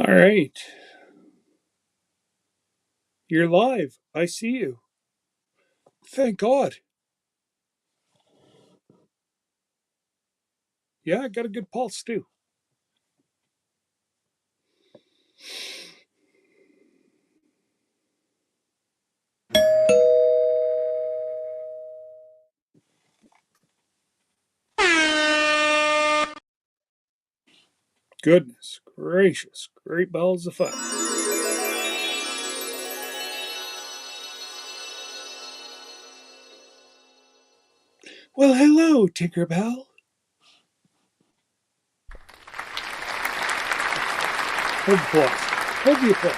All right. You're live. I see you. Thank God. Yeah, I got a good pulse too. Goodness gracious. Great balls of fun. Well, hello, Tinkerbell. Hold the applause. Hold the applause.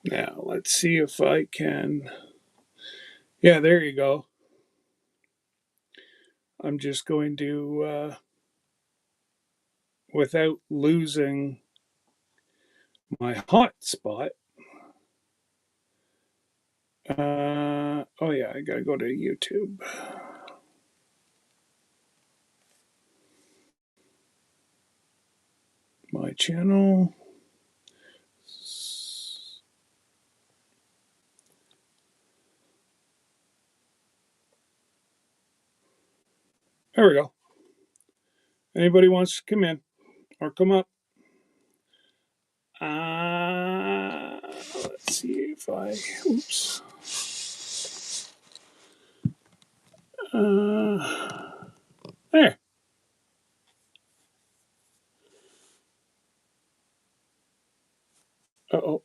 Now, let's see if I can. Yeah, there you go. I'm just going to, without losing my hotspot. Oh, yeah, I got to go to YouTube. My channel. There we go. Anybody wants to come in or come up? Let's see if I. Oops. There. Uh oh.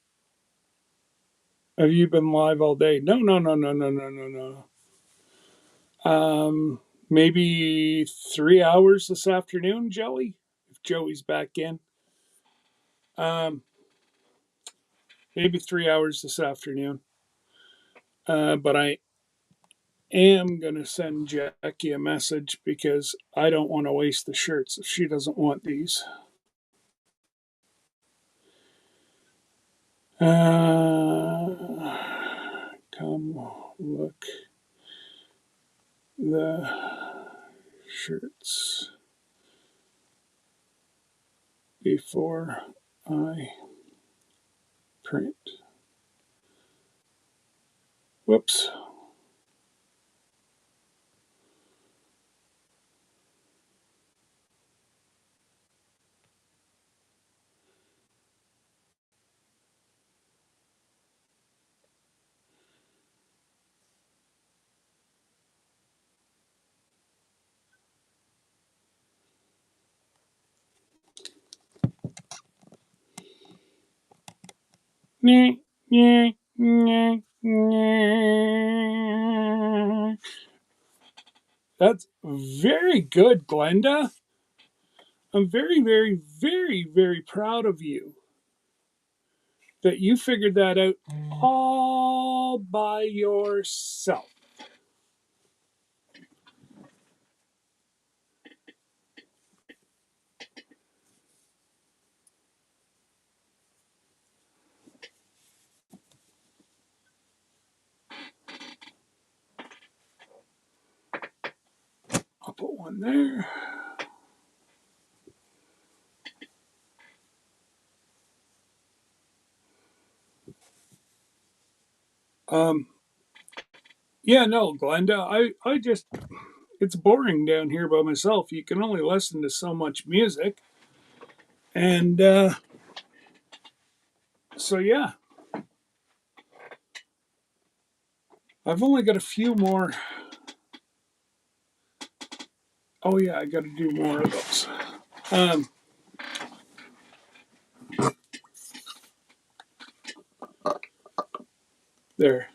Have you been live all day? No, no, no, no, no, no, no, no. Maybe 3 hours this afternoon, Joey. If Joey's back in. Maybe 3 hours this afternoon. But I am going to send Jackie a message because I don't want to waste the shirts if she doesn't want these. Come look the shirts before I print. Whoops. That's very good, Glenda. I'm very, very, very, very proud of you that you figured that out all by yourself. I'll put one there. Yeah, no, Glenda, I just, it's boring down here by myself. You can only listen to so much music. And so, yeah, I've only got a few more. Oh, yeah, I got to do more of those. There,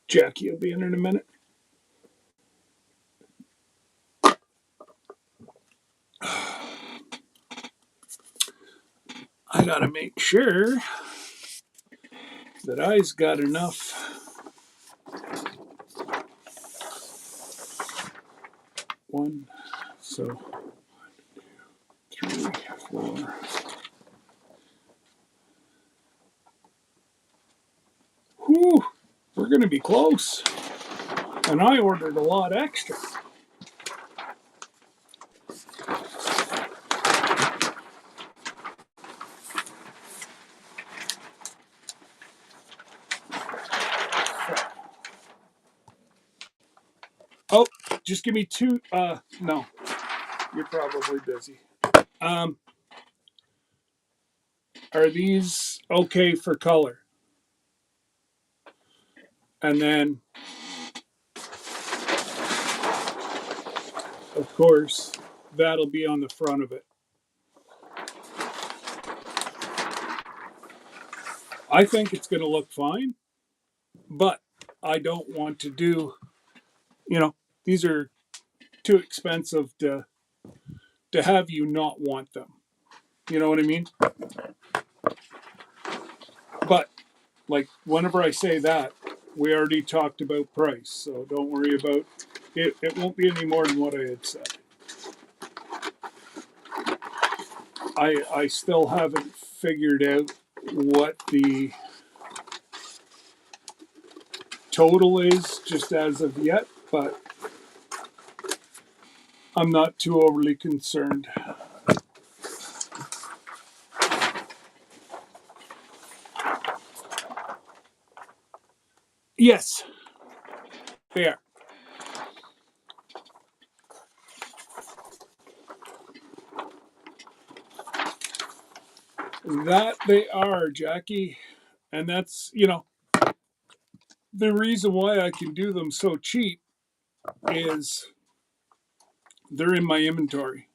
Jackie will be in a minute. I got to make sure that I's got enough. One, so 3, 4. Whew, we're going to be close. And I ordered a lot extra. Oh, just give me 2. No, you're probably busy. Are these okay for color? And then, of course, that'll be on the front of it. I think it's going to look fine, but I don't want to do, these are too expensive to have you not want them. You know what I mean? But like whenever I say that, we already talked about price, so don't worry about it. It won't be any more than what I had said. I still haven't figured out what the total is just as of yet, but I'm not too overly concerned. Yes, they are. That they are, Jackie. And that's, the reason why I can do them so cheap is they're in my inventory.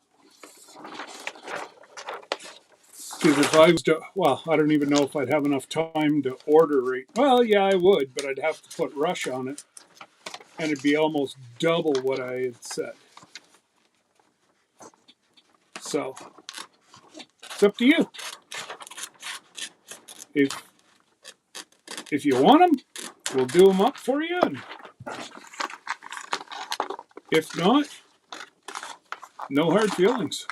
Because if I was to, well, I don't even know if I'd have enough time to order right. Well, yeah, I would, but I'd have to put rush on it, and it'd be almost double what I had said. So it's up to you. If you want them, we'll do them up for you. And if not, no hard feelings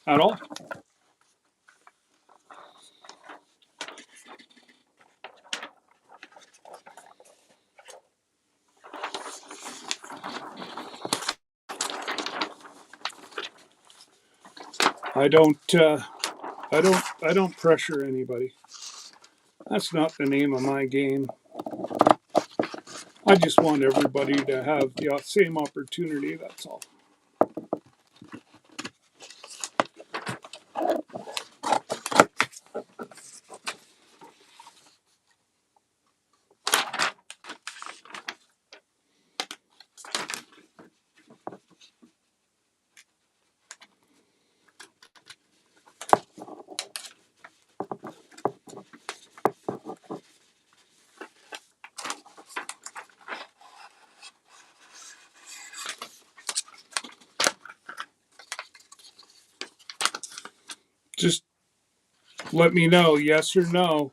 at all. I don't pressure anybody. That's not the name of my game. I just want everybody to have the same opportunity, that's all. Just let me know, yes or no.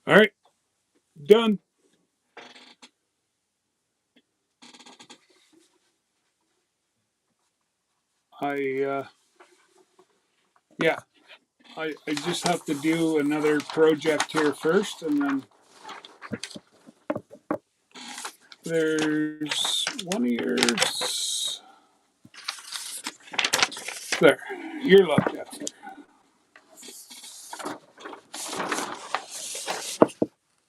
All right, done. Yeah, I just have to do another project here first, and then there's one of yours. There, you're looked after.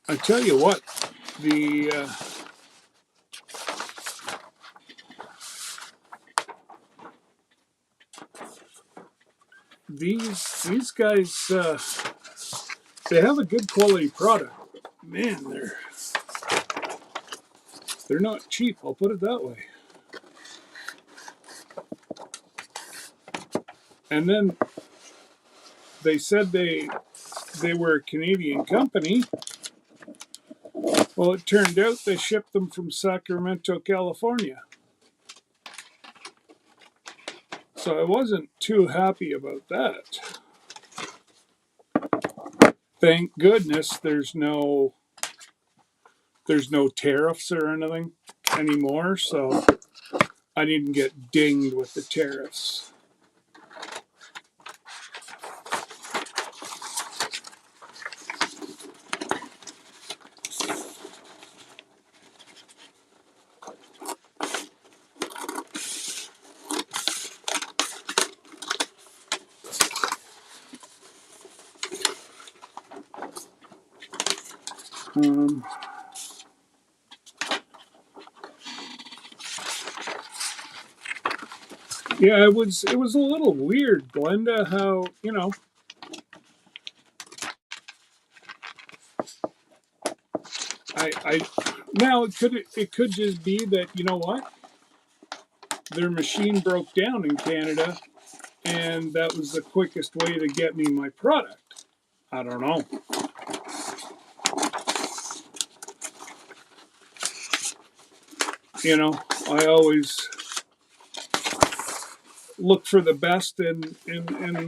I tell you what, the these guys they have a good quality product. Man, they're not cheap. I'll put it that way. And then they said they were a Canadian company. Well, it turned out they shipped them from Sacramento, California. So I wasn't too happy about that. Thank goodness there's no tariffs or anything anymore, so I didn't get dinged with the tariffs. Yeah, it was a little weird, Glenda, how, I now it could just be that, you know what? Their machine broke down in Canada and that was the quickest way to get me my product. I don't know. I always look for the best in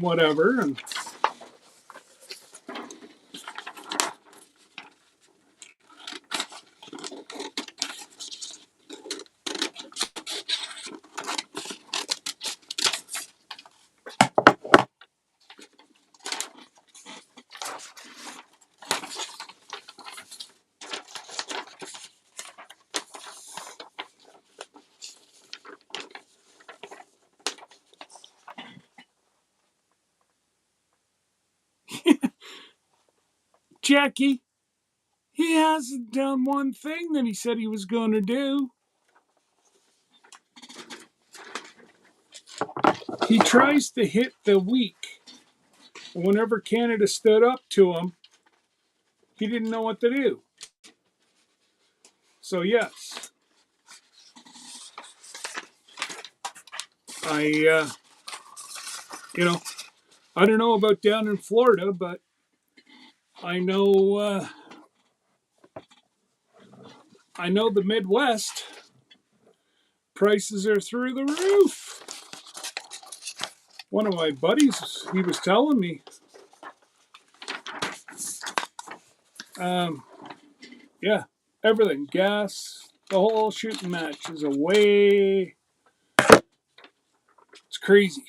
whatever. And Jackie, he hasn't done one thing that he said he was going to do. He tries to hit the weak. Whenever Canada stood up to him, he didn't know what to do. So, yes, I, I don't know about down in Florida, but I know the Midwest prices are through the roof. One of my buddies, he was telling me, yeah, everything, gas, the whole shooting match is it's crazy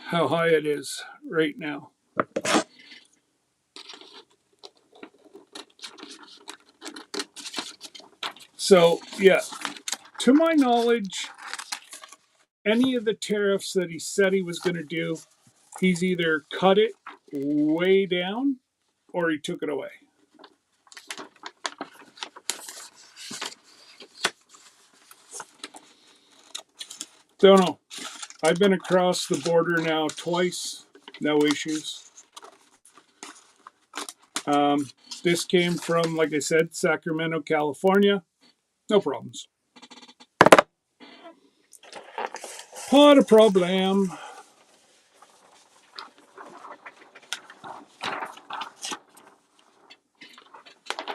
how high it is right now. So, yeah, to my knowledge, any of the tariffs that he said he was going to do, he's either cut it way down or he took it away. Don't know. I've been across the border now twice, no issues. This came from, like I said, Sacramento, California. No problems. Not a problem.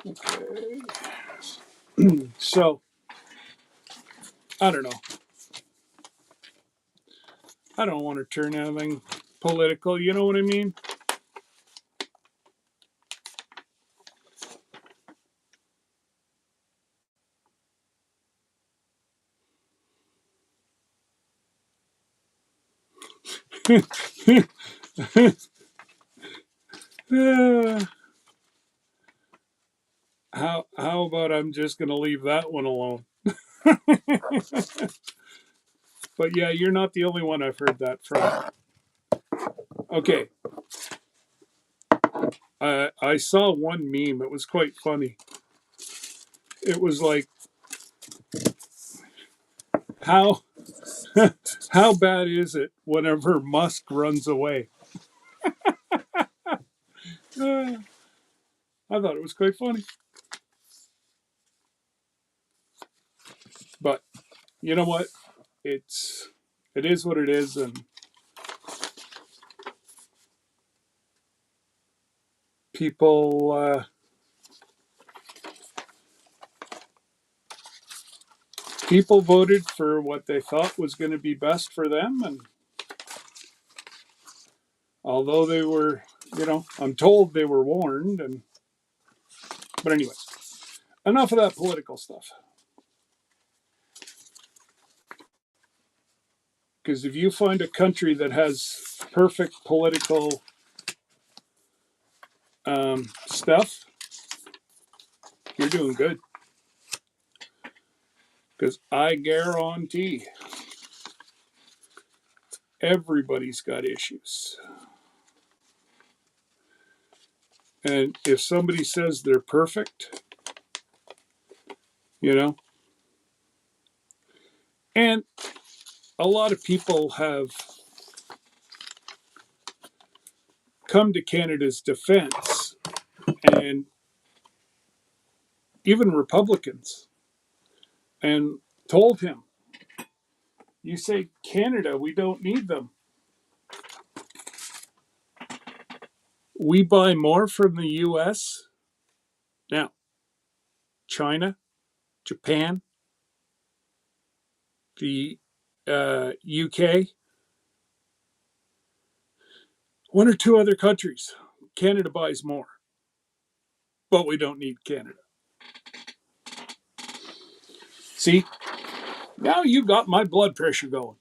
Okay. So, I don't know. I don't want to turn anything political. You know what I mean? How about I'm just going to leave that one alone? But yeah, you're not the only one I've heard that from. Okay. I saw one meme. It was quite funny. It was like, how how bad is it whenever Musk runs away? Uh, I thought it was quite funny. But you know what? It is what it is, and people people voted for what they thought was going to be best for them, and although they were, I'm told they were warned, and but anyway, enough of that political stuff. Because if you find a country that has perfect political stuff, you're doing good. Because I guarantee everybody's got issues. And if somebody says they're perfect, you know, and a lot of people have come to Canada's defense, and even Republicans, and told him, you say Canada, we don't need them. We buy more from the US. Now, China, Japan, the UK, one or two other countries. Canada buys more, but we don't need Canada. See, now you got my blood pressure going.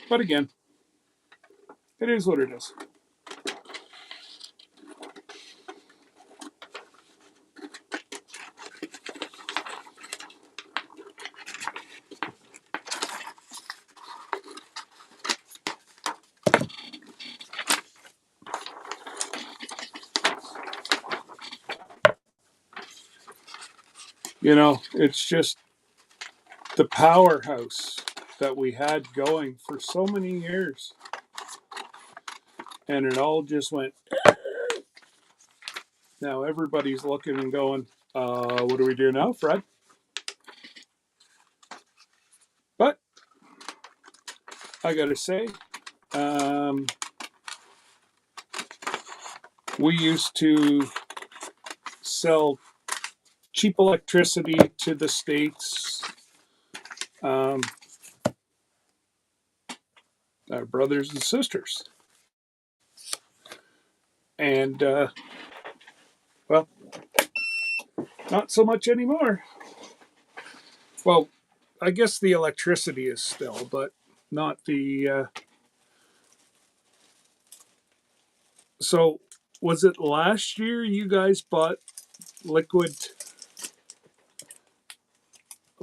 But again, it is what it is. It's just the powerhouse that we had going for so many years. And it all just went. Now everybody's looking and going, what do we do now, Fred? But I got to say, um, we used to sell cheap electricity to the States. Um, our brothers and sisters. And, well, not so much anymore. Well, I guess the electricity is still, but not the. So, was it last year you guys bought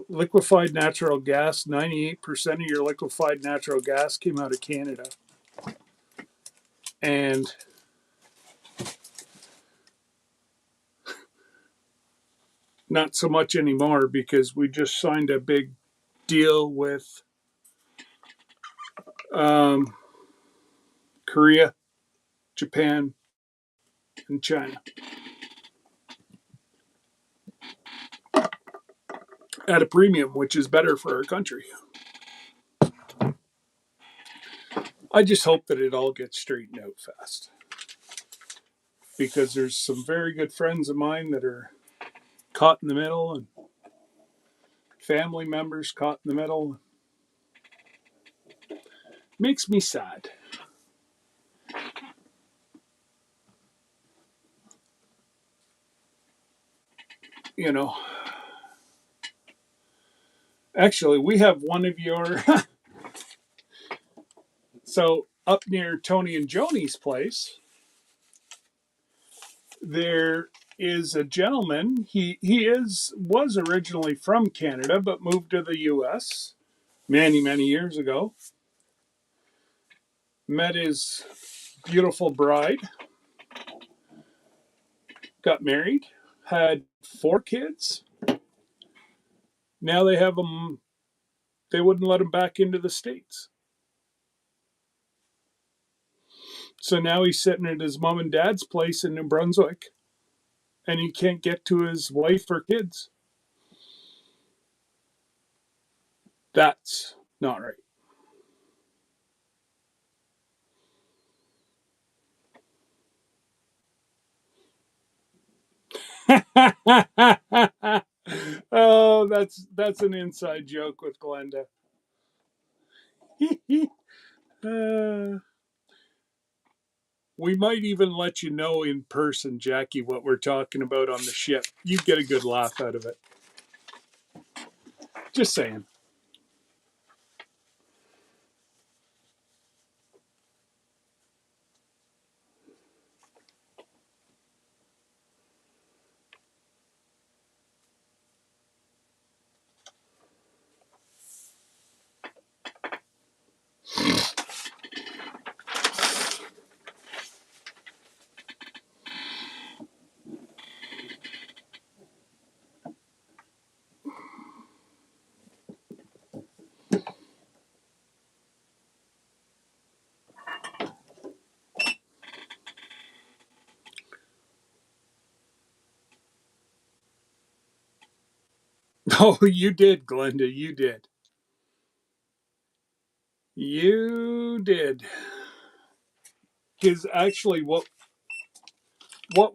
liquefied natural gas? 98% of your liquefied natural gas came out of Canada. And not so much anymore because we just signed a big deal with Korea, Japan, and China at a premium, which is better for our country. I just hope that it all gets straightened out fast because there's some very good friends of mine that are caught in the middle and family members caught in the middle. Makes me sad. You know, actually, we have one of your. So, up near Tony and Joni's place, there is a gentleman. Was originally from Canada, but moved to the U.S. many years ago. Met his beautiful bride, got married, had 4 kids. Now they have them. They wouldn't let him back into the States. So now he's sitting at his mom and dad's place in New Brunswick, and he can't get to his wife or kids. That's not right. Oh, that's an inside joke with Glenda. uh, we might even let you know in person, Jackie, what we're talking about on the ship. You get a good laugh out of it. Just saying. Oh, you did, Glenda. You did. You did. Because actually, what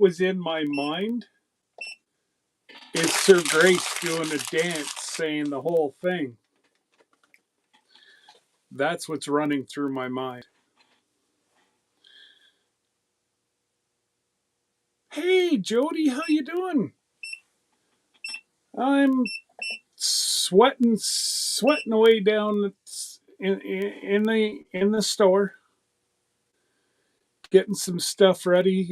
was in my mind is Sir Grace doing a dance, saying the whole thing. That's what's running through my mind. Hey, Jody, how you doing? I'm sweating away down in the store, getting some stuff ready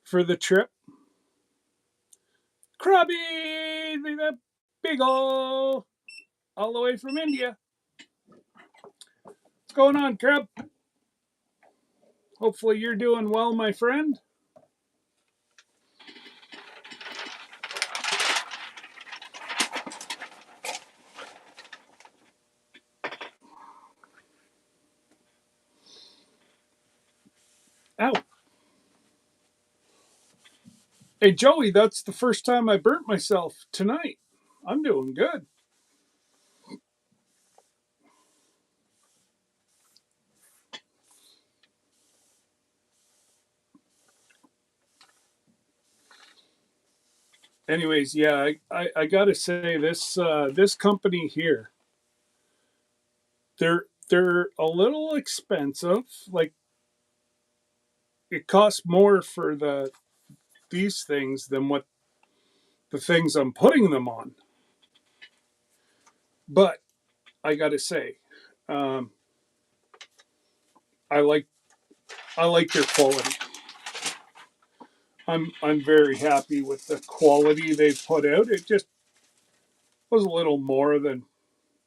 for the trip. Krabby, the big ol' all the way from India. What's going on, Crab? Hopefully you're doing well, my friend. Ow. Hey, Joey, that's the first time I burnt myself tonight. I'm doing good. Anyways, yeah, I gotta say this company here, they're a little expensive. Like it costs more for these things than what the things I'm putting them on. But I gotta say, um, I like I like their quality. I'm very happy with the quality they've put out. It just was a little more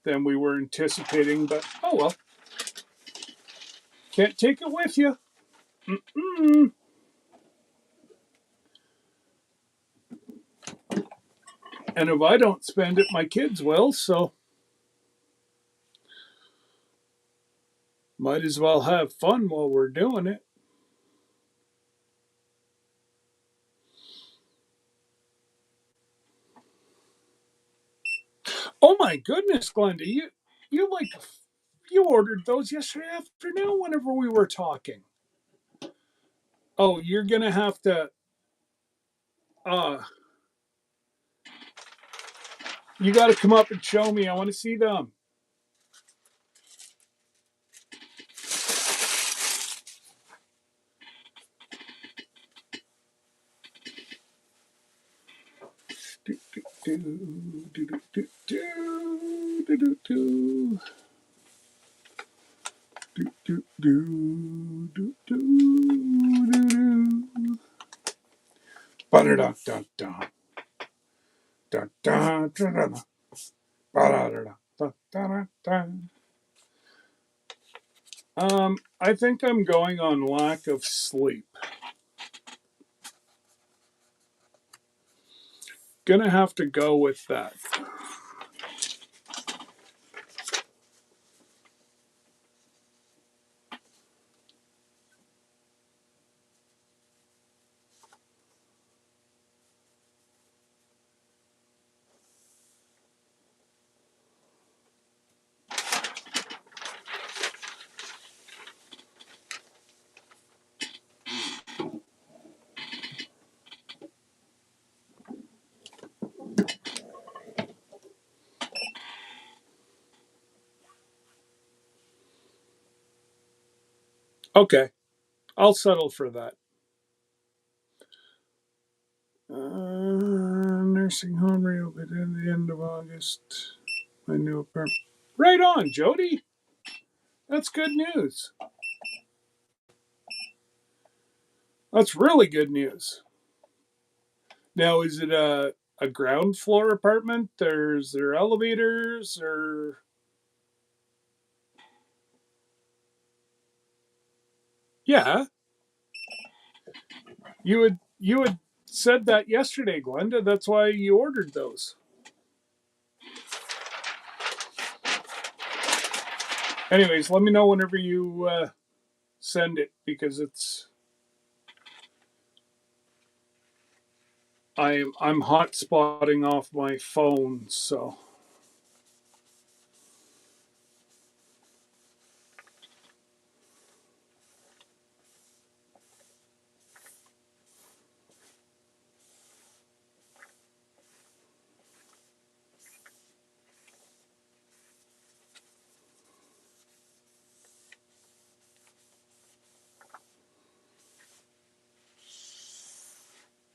than we were anticipating, but oh well, can't take it with you. Mm-mm. And if I don't spend it, my kids will. So might as well have fun while we're doing it. Oh my goodness, Glenda, you like you ordered those yesterday afternoon whenever we were talking. Oh, you're gonna have to uh you gotta come up and show me. I wanna see them. Do, do, do, do, do, do, do, do, do. Do, do, do, do, do, do, do. Ba-da-da-da-da. Da-da-da-da-da. Ba-da-da-da-da-da-da. I think I'm going on lack of sleep. gonna have to go with that. Okay, I'll settle for that. Nursing home reopened at the end of August. My new apartment. Right on, Jody. That's good news. That's really good news. Now, is it a ground floor apartment? Is there elevators or? Yeah, you had said that yesterday, Glenda. That's why you ordered those. Anyways, let me know whenever you send it because I'm hot spotting off my phone, so.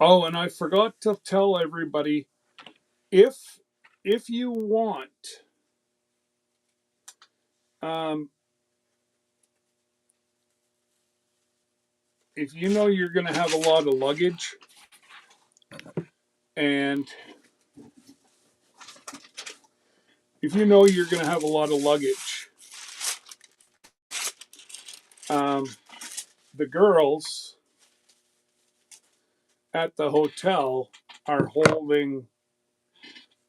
Oh, and I forgot to tell everybody if if you want, um, if you know you're going to have a lot of luggage, and if you know you're going to have a lot of luggage, um, the girls at the hotel are holding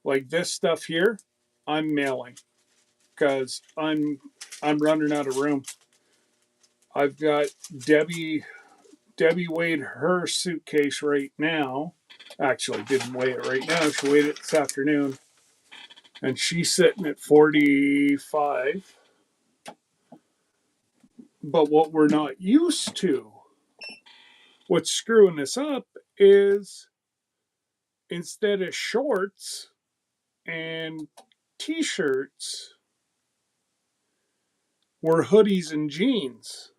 like this stuff here. I'm mailing because I'm running out of room. I've got Debbie weighed her suitcase right now. Actually, didn't weigh it right now. She weighed it this afternoon, and she's sitting at 45. But what we're not used to, what's screwing us up, is instead of shorts and t-shirts, we're hoodies and jeans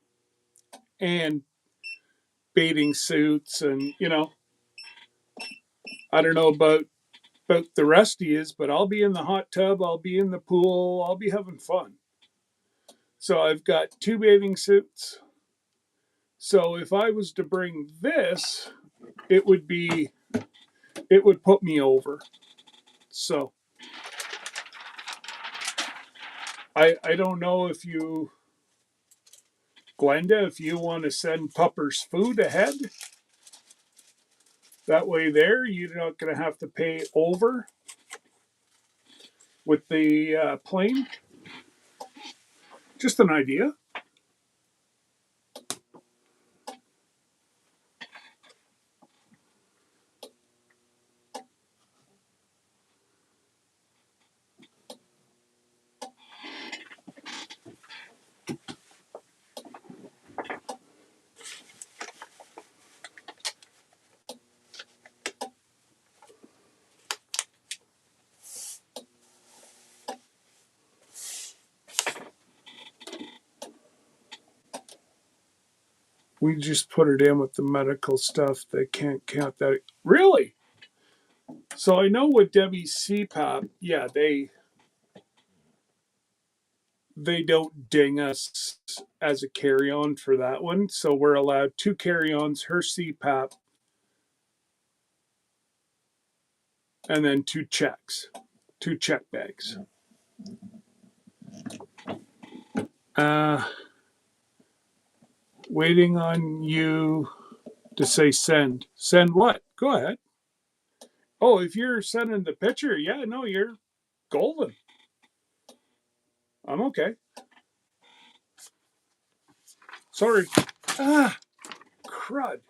and bathing suits, and I don't know about the rest of yous, but I'll be in the hot tub, I'll be in the pool, I'll be having fun. So I've got two bathing suits. So if I was to bring this, it would be it would put me over. So I don't know if you, Glenda, if you want to send Pupper's food ahead. That way there you're not going to have to pay over with the plane. Just an idea. We just put it in with the medical stuff. They can't count that. Really? So I know with Debbie's CPAP, yeah, they don't ding us as a carry-on for that one. So we're allowed two carry-ons, her CPAP, and then two check bags. Uh, Waiting on you to say send. Send what? Go ahead. Oh, if you're sending the picture, yeah, no, you're golden. I'm okay. Sorry. Ah, crud.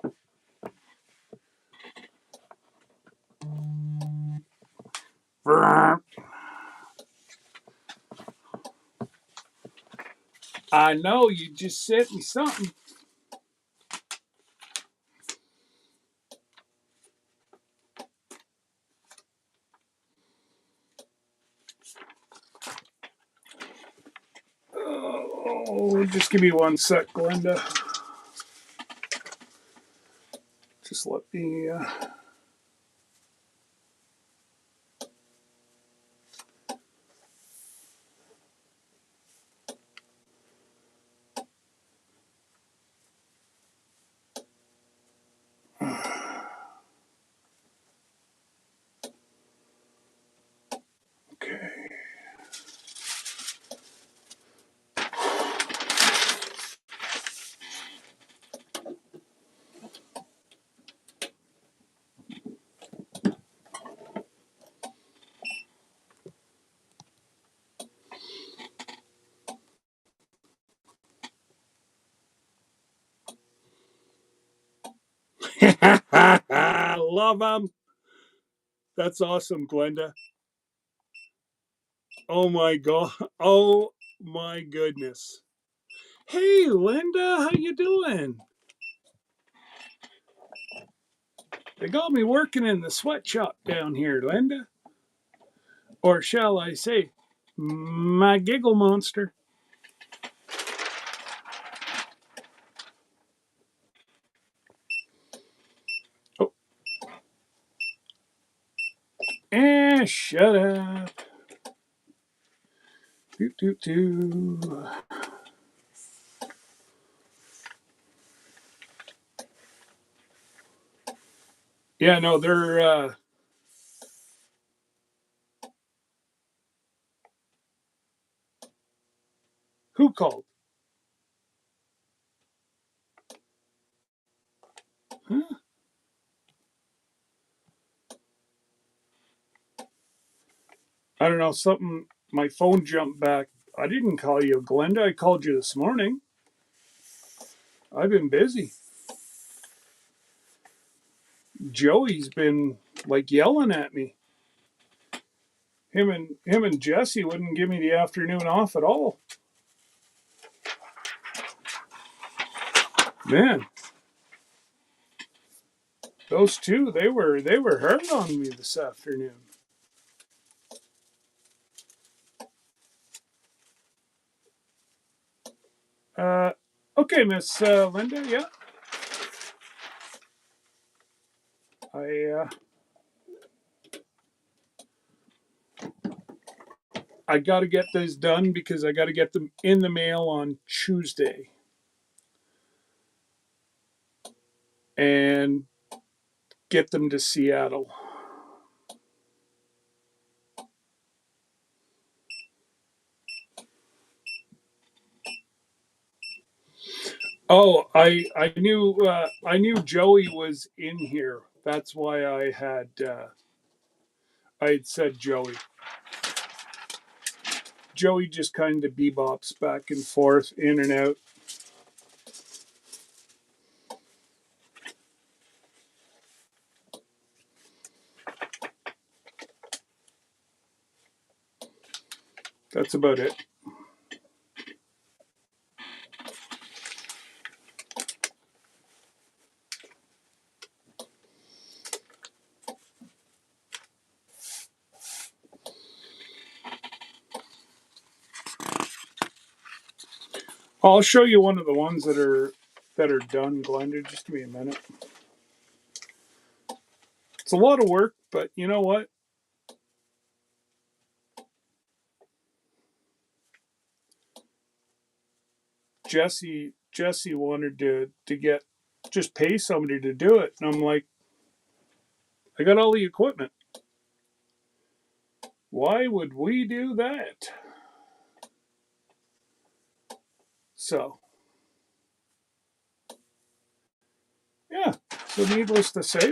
I know, you just sent me something. Oh, just give me one sec, Glenda. Just let me. Okay. Love them. That's awesome, Glenda. Oh my god. Oh my goodness. Hey, Linda, how you doing? They got me working in the sweatshop down here, Linda. Or shall I say, my giggle monster. Oh, shut up. Doo, doo, doo. Yeah, no, they're. Who called? Huh? I don't know, something. My phone jumped back. I didn't call you, Glenda. I called you this morning. I've been busy. Joey's been like yelling at me. Him and Jesse wouldn't give me the afternoon off at all. Man, those two, they were hard on me this afternoon. Uh, okay, Miss Linda. Yeah, I I got to get this done because I got to get them in the mail on Tuesday and get them to Seattle. Oh, I knew Joey was in here. That's why I had said Joey. Joey just kind of bebops back and forth, in and out. That's about it. I'll show you one of the ones that are done, Glenda. Just give me a minute. It's a lot of work, but you know what? Jesse wanted to get just pay somebody to do it, and I'm like, I got all the equipment. Why would we do that? So yeah. So needless to say,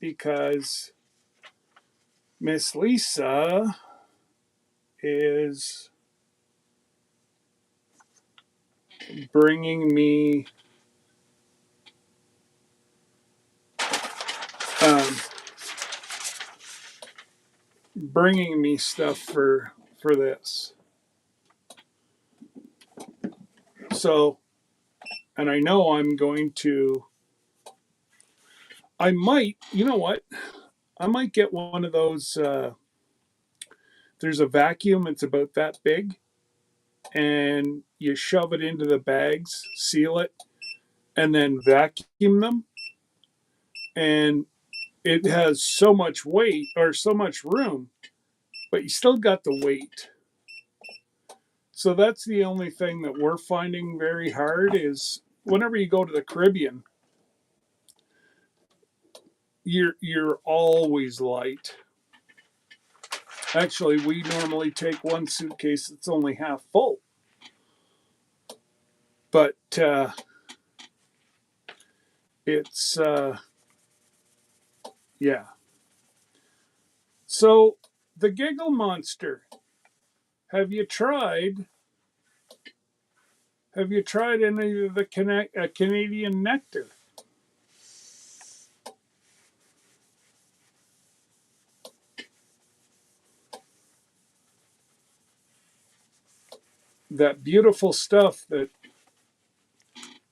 because Miss Lisa is bringing me um, stuff for this. So, and I know I'm going to. I might. You know what? I might get one of those. There's a vacuum. It's about that big, and you shove it into the bags, seal it, and then vacuum them. And it has so much weight or so much room, but you still got the weight. So that's the only thing that we're finding very hard is whenever you go to the Caribbean, you're always light. Actually, we normally take one suitcase that's only half full. But it's yeah. So the Giggle Monster. Have you tried? Have you tried any of the Canadian nectar? That beautiful stuff that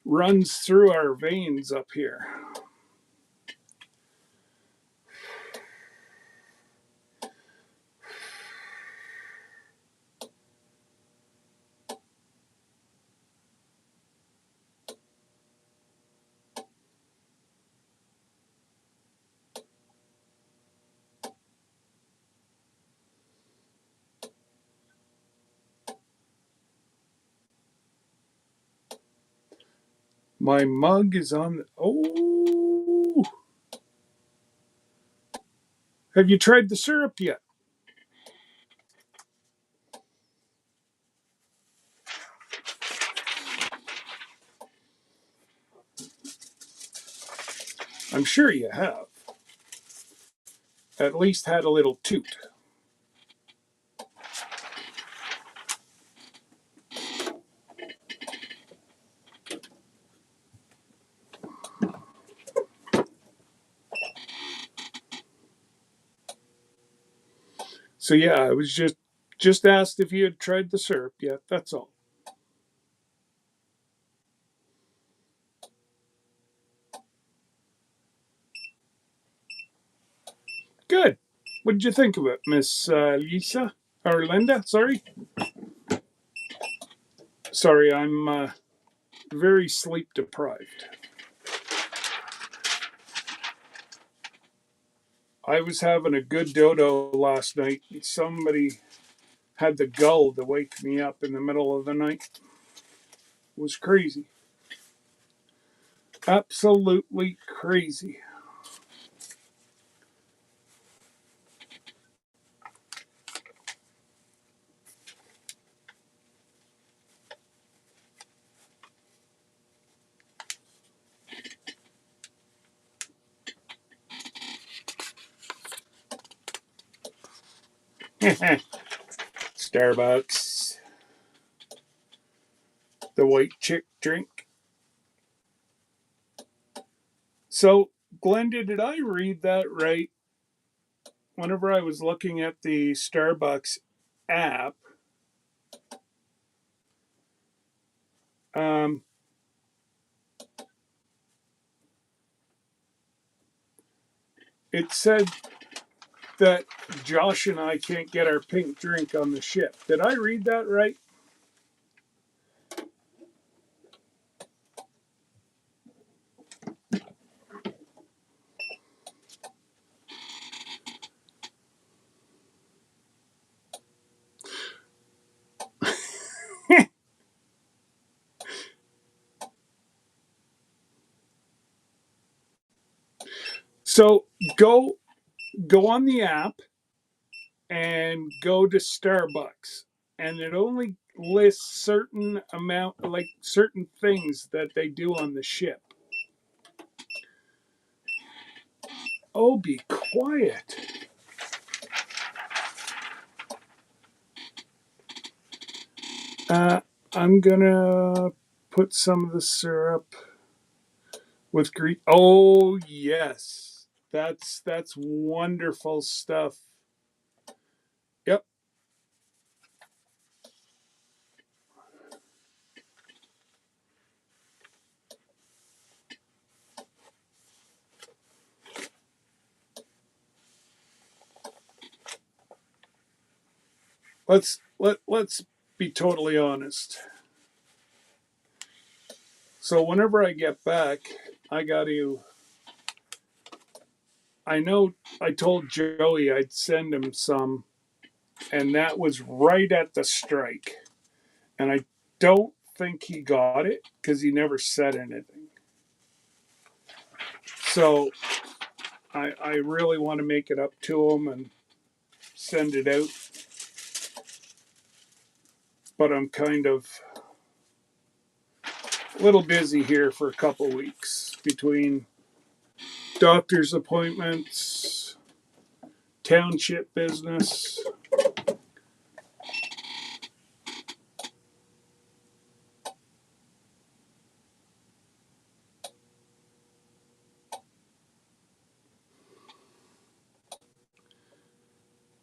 runs through our veins up here. My mug is on. Oh, have you tried the syrup yet? I'm sure you have. At least had a little toot. So yeah, I was just asked if you had tried the syrup yet. That's all. Good. What did you think of it, Miss Lisa or Linda? Sorry, I'm very sleep deprived. I was having a good dodo last night. Somebody had the gull to wake me up in the middle of the night. It was crazy. Absolutely crazy. Starbucks. The white chick drink. So, Glenda, did I read that right? Whenever I was looking at the Starbucks app, um, it said that Josh and I can't get our pink drink on the ship. Did I read that right? So go on the app and go to Starbucks, and it only lists certain amount, like certain things that they do on the ship. Oh, be quiet. Uh, I'm gonna put some of the syrup with Greek. Oh yes, that's wonderful stuff. Yep. Let's be totally honest. So whenever I get back, I got to. I know I told Joey I'd send him some, and that was right at the strike. And I don't think he got it because he never said anything. So I really want to make it up to him and send it out. But I'm kind of a little busy here for a couple weeks between doctor's appointments, township business.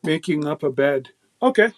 Making up a bed. Okay.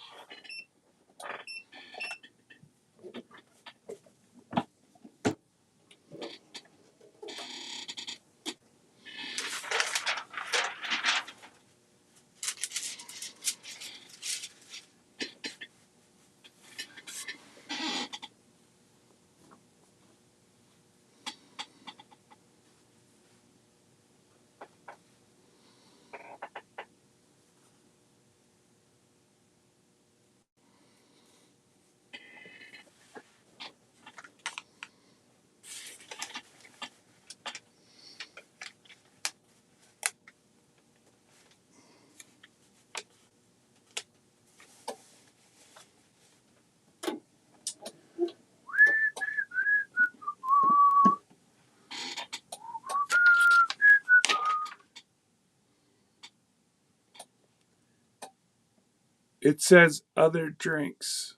It says other drinks.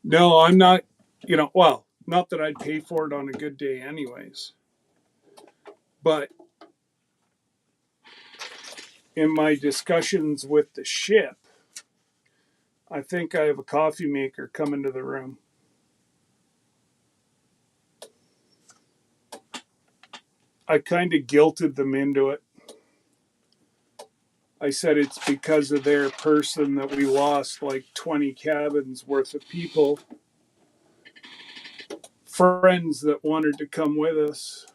No, I'm not, well, not that I'd pay for it on a good day, anyways. But in my discussions with the ship, I think I have a coffee maker coming to the room. I kind of guilted them into it. I said it's because of their person that we lost like 20 cabins worth of people, friends that wanted to come with us.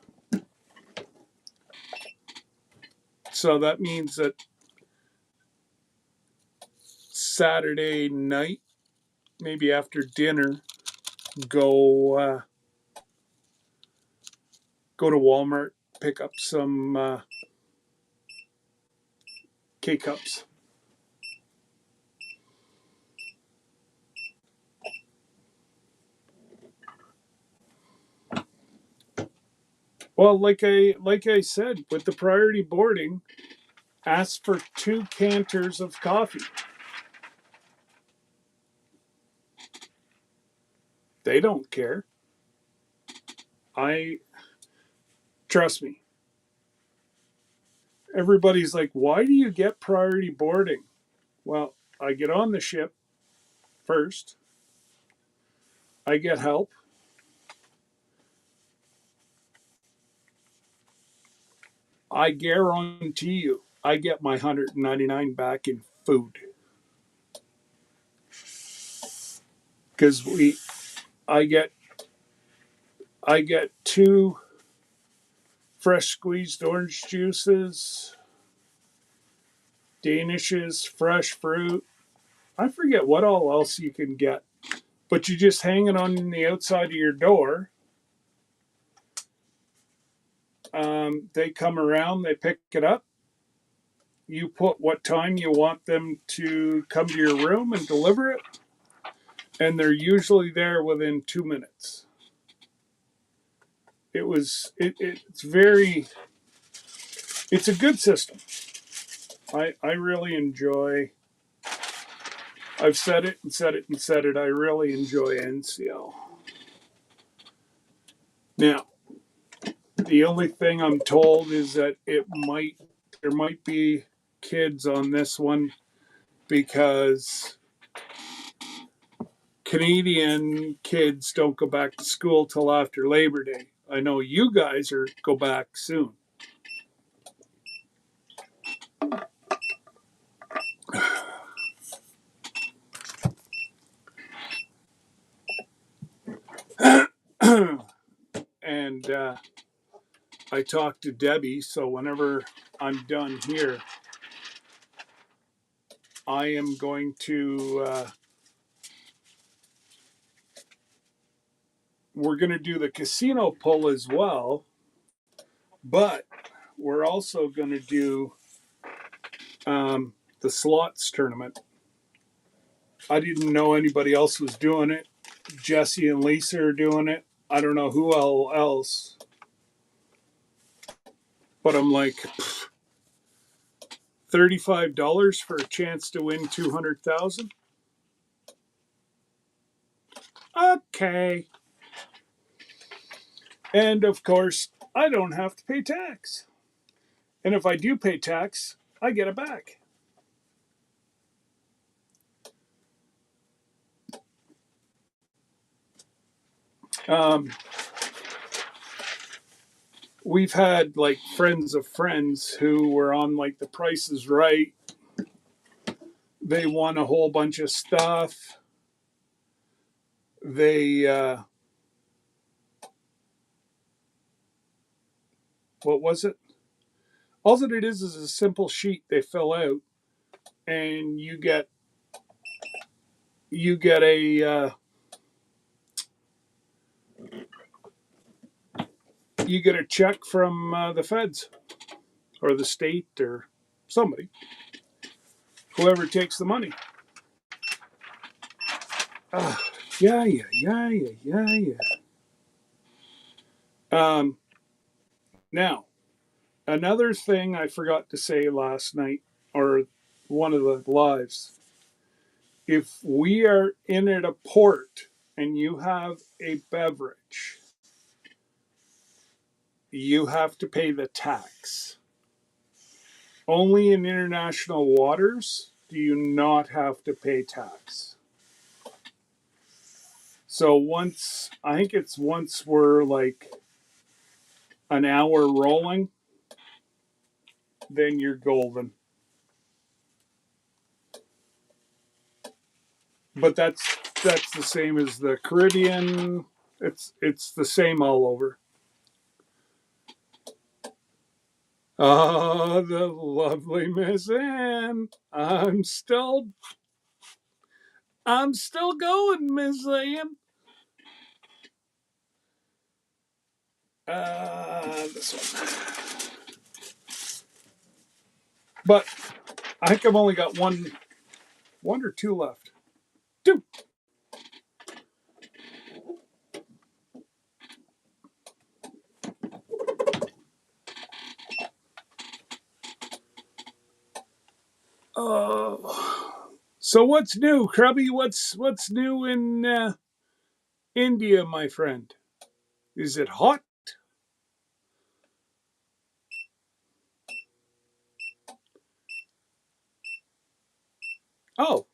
So that means that Saturday night, maybe after dinner, go go to Walmart, pick up some K cups. Well, like I said, with the priority boarding, ask for 2 canters of coffee. They don't care. I trust me. Everybody's like, why do you get priority boarding? Well, I get on the ship first. I get help. I guarantee you, I get my 199 back in food because I get, I get 2 fresh squeezed orange juices, Danishes, fresh fruit. I forget what all else you can get, but you just hang it on the outside of your door. They come around, they pick it up. You put what time you want them to come to your room and deliver it, and they're usually there within 2 minutes. it's very, it's a good system. I really enjoy. I've said it and said it and said it. I really enjoy NCL. Now, the only thing I'm told is that there might be kids on this one because Canadian kids don't go back to school till after Labor Day. I know you guys go back soon. And I talked to Debbie, so whenever I'm done here, I am going to. We're going to do the casino pull as well, but we're also going to do the slots tournament. I didn't know anybody else was doing it. Jesse and Lisa are doing it. I don't know who else, but I'm like, $35 for a chance to win 200,000. Okay, and of course I don't have to pay tax, and if I do pay tax, I get it back. Um, we've had like friends of friends who were on like The Price is Right. They won a whole bunch of stuff. They what was it? All that it is a simple sheet they fill out, and you get a check from the feds or the state or somebody, whoever takes the money. Uh, yeah. Um, Now, another thing I forgot to say last night or one of the lives. If we are in at a port and you have a beverage, you have to pay the tax. Only in international waters do you not have to pay tax. So I think it's once we're like an hour rolling, then you're golden. But that's the same as the Caribbean. It's the same all over. Ah, the lovely Miss Anne. I'm still going, Miss Anne. This one. But I think I've only got one or two left. Two. Oh. So what's new, Krubby? What's new in India, my friend? Is it hot? Oh,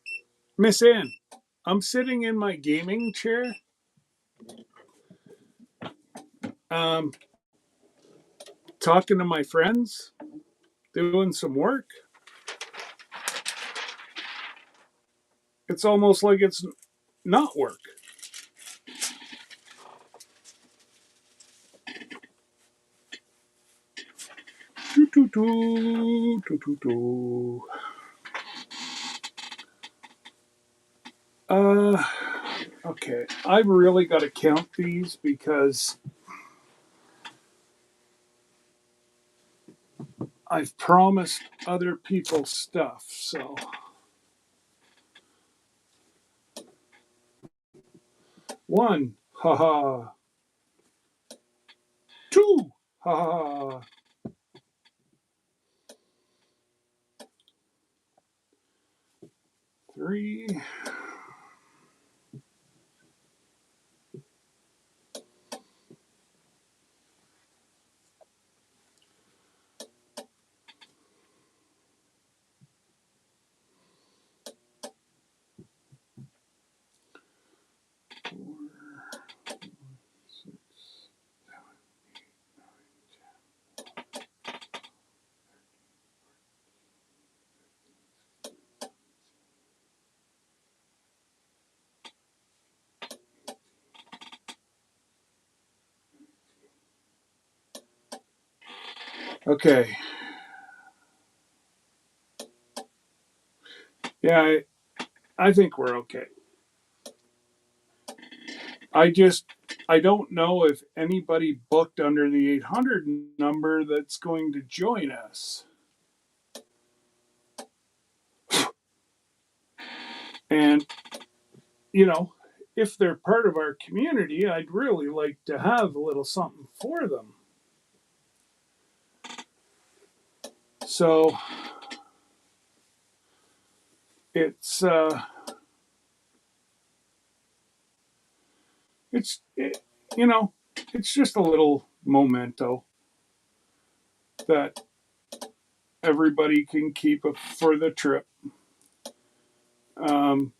Miss Anne, I'm sitting in my gaming chair, um, talking to my friends, doing some work. It's almost like it's not work. Uh, okay. I've really got to count these because I've promised other people stuff. So one, haha. Ha. 3. Okay. Yeah, I think we're okay. I don't know if anybody booked under the 800 number that's going to join us. And, you know, if they're part of our community, I'd really like to have a little something for them. So it's you know, it's just a little memento that everybody can keep for the trip. Um,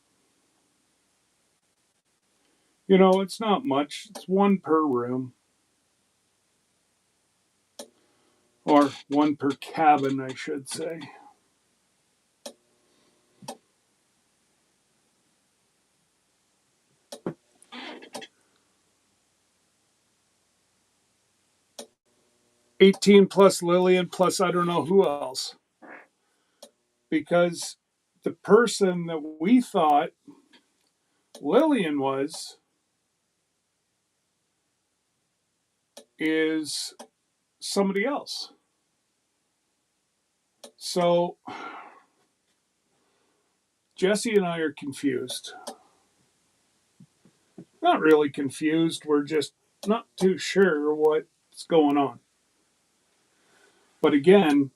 it's not much. It's one per room, or one per cabin, I should say. $18 plus Lillian plus I don't know who else, because the person that we thought Lillian was is somebody else. So Jesse and I are confused. Not really confused. We're just not too sure what's going on. But again,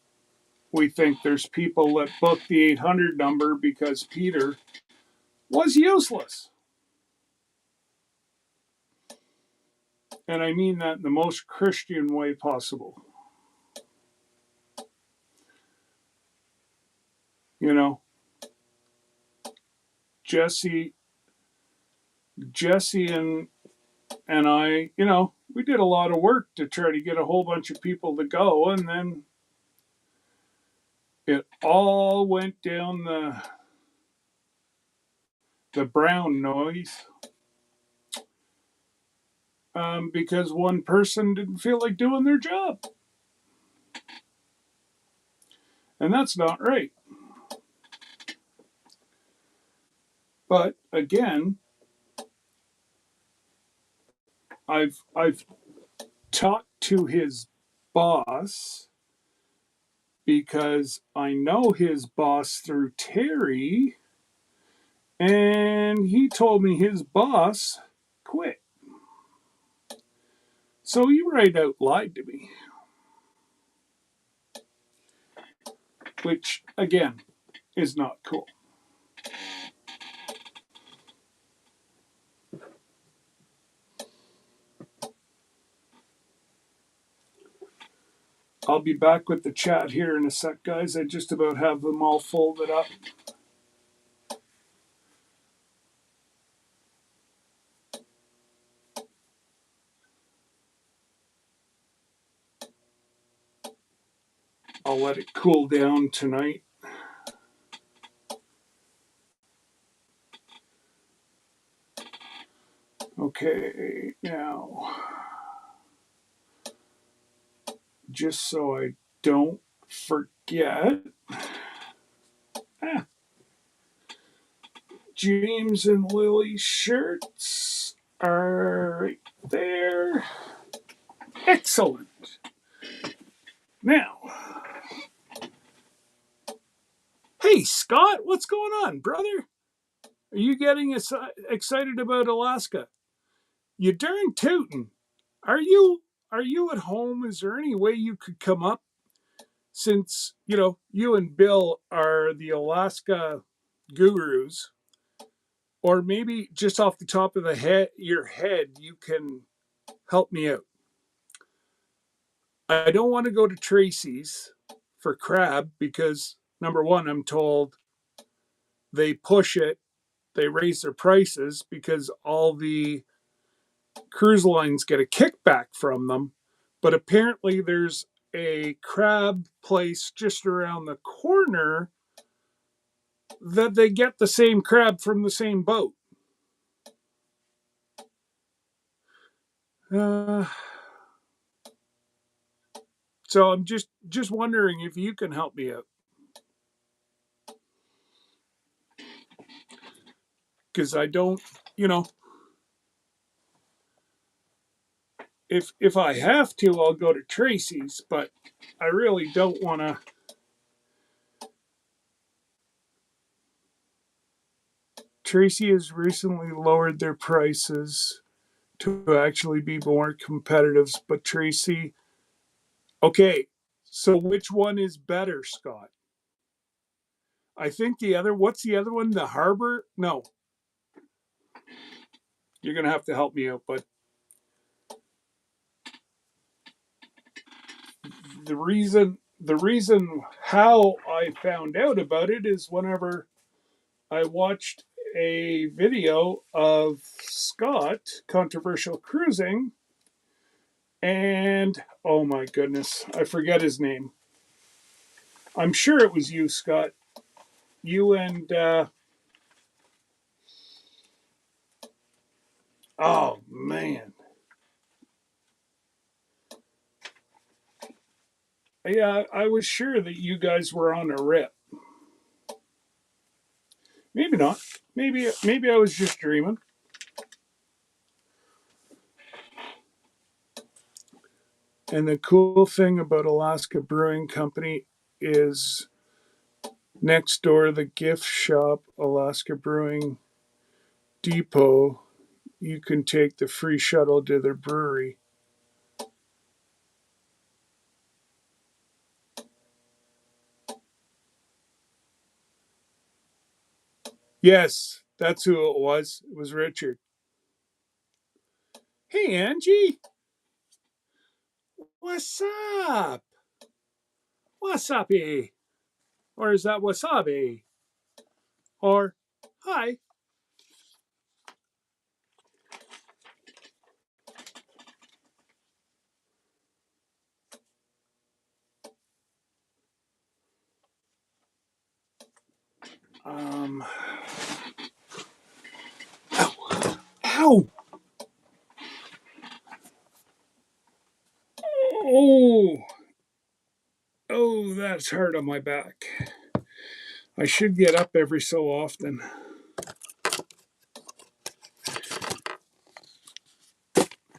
we think there's people that booked the 800 number because Peter was useless. And I mean that in the most Christian way possible. You know, Jesse and I, we did a lot of work to try to get a whole bunch of people to go, and then it all went down the brown noise, because one person didn't feel like doing their job, and that's not right. But again, I've talked to his boss, because I know his boss through Terry, and he told me his boss quit. So he right out lied to me, which again is not cool. I'll be back with the chat here in a sec, guys. I just about have them all folded up. I'll let it cool down tonight. Okay, now, just so I don't forget, James and Lily's shirts are right there. Excellent. Now, hey, Scott, what's going on, brother? Are you getting excited about Alaska? You darn tootin'. Are you? are you at home? Is there any way you could come up, since you and Bill are the Alaska gurus, or maybe just off the top of your head, you can help me out. I don't want to go to Tracy's for crab because, number one, I'm told they push it, they raise their prices because all the cruise lines get a kickback from them. But apparently, there's a crab place just around the corner that they get the same crab from the same boat. Uh, so I'm just wondering if you can help me out, because I don't, you know, if I have to, I'll go to Tracy's, but I really don't want to. Tracy has recently lowered their prices to actually be more competitive, but Tracy, okay, so which one is better, Scott? I think what's the other one? The Harbor? No, you're going to have to help me out, but the reason how I found out about it is whenever I watched a video of Scott controversial cruising, and oh my goodness, I forget his name. I'm sure it was you, Scott. You and oh man, yeah, I was sure that you guys were on a rip. Maybe not. Maybe I was just dreaming. And the cool thing about Alaska Brewing Company is next door, the gift shop, Alaska Brewing Depot, you can take the free shuttle to their brewery. Yes, that's who it was. It was Richard. Hey, Angie. What's up? Wasabi. Or is that wasabi? Or, hi. Um, ow. Ow. Oh, oh, that's hard on my back. I should get up every so often.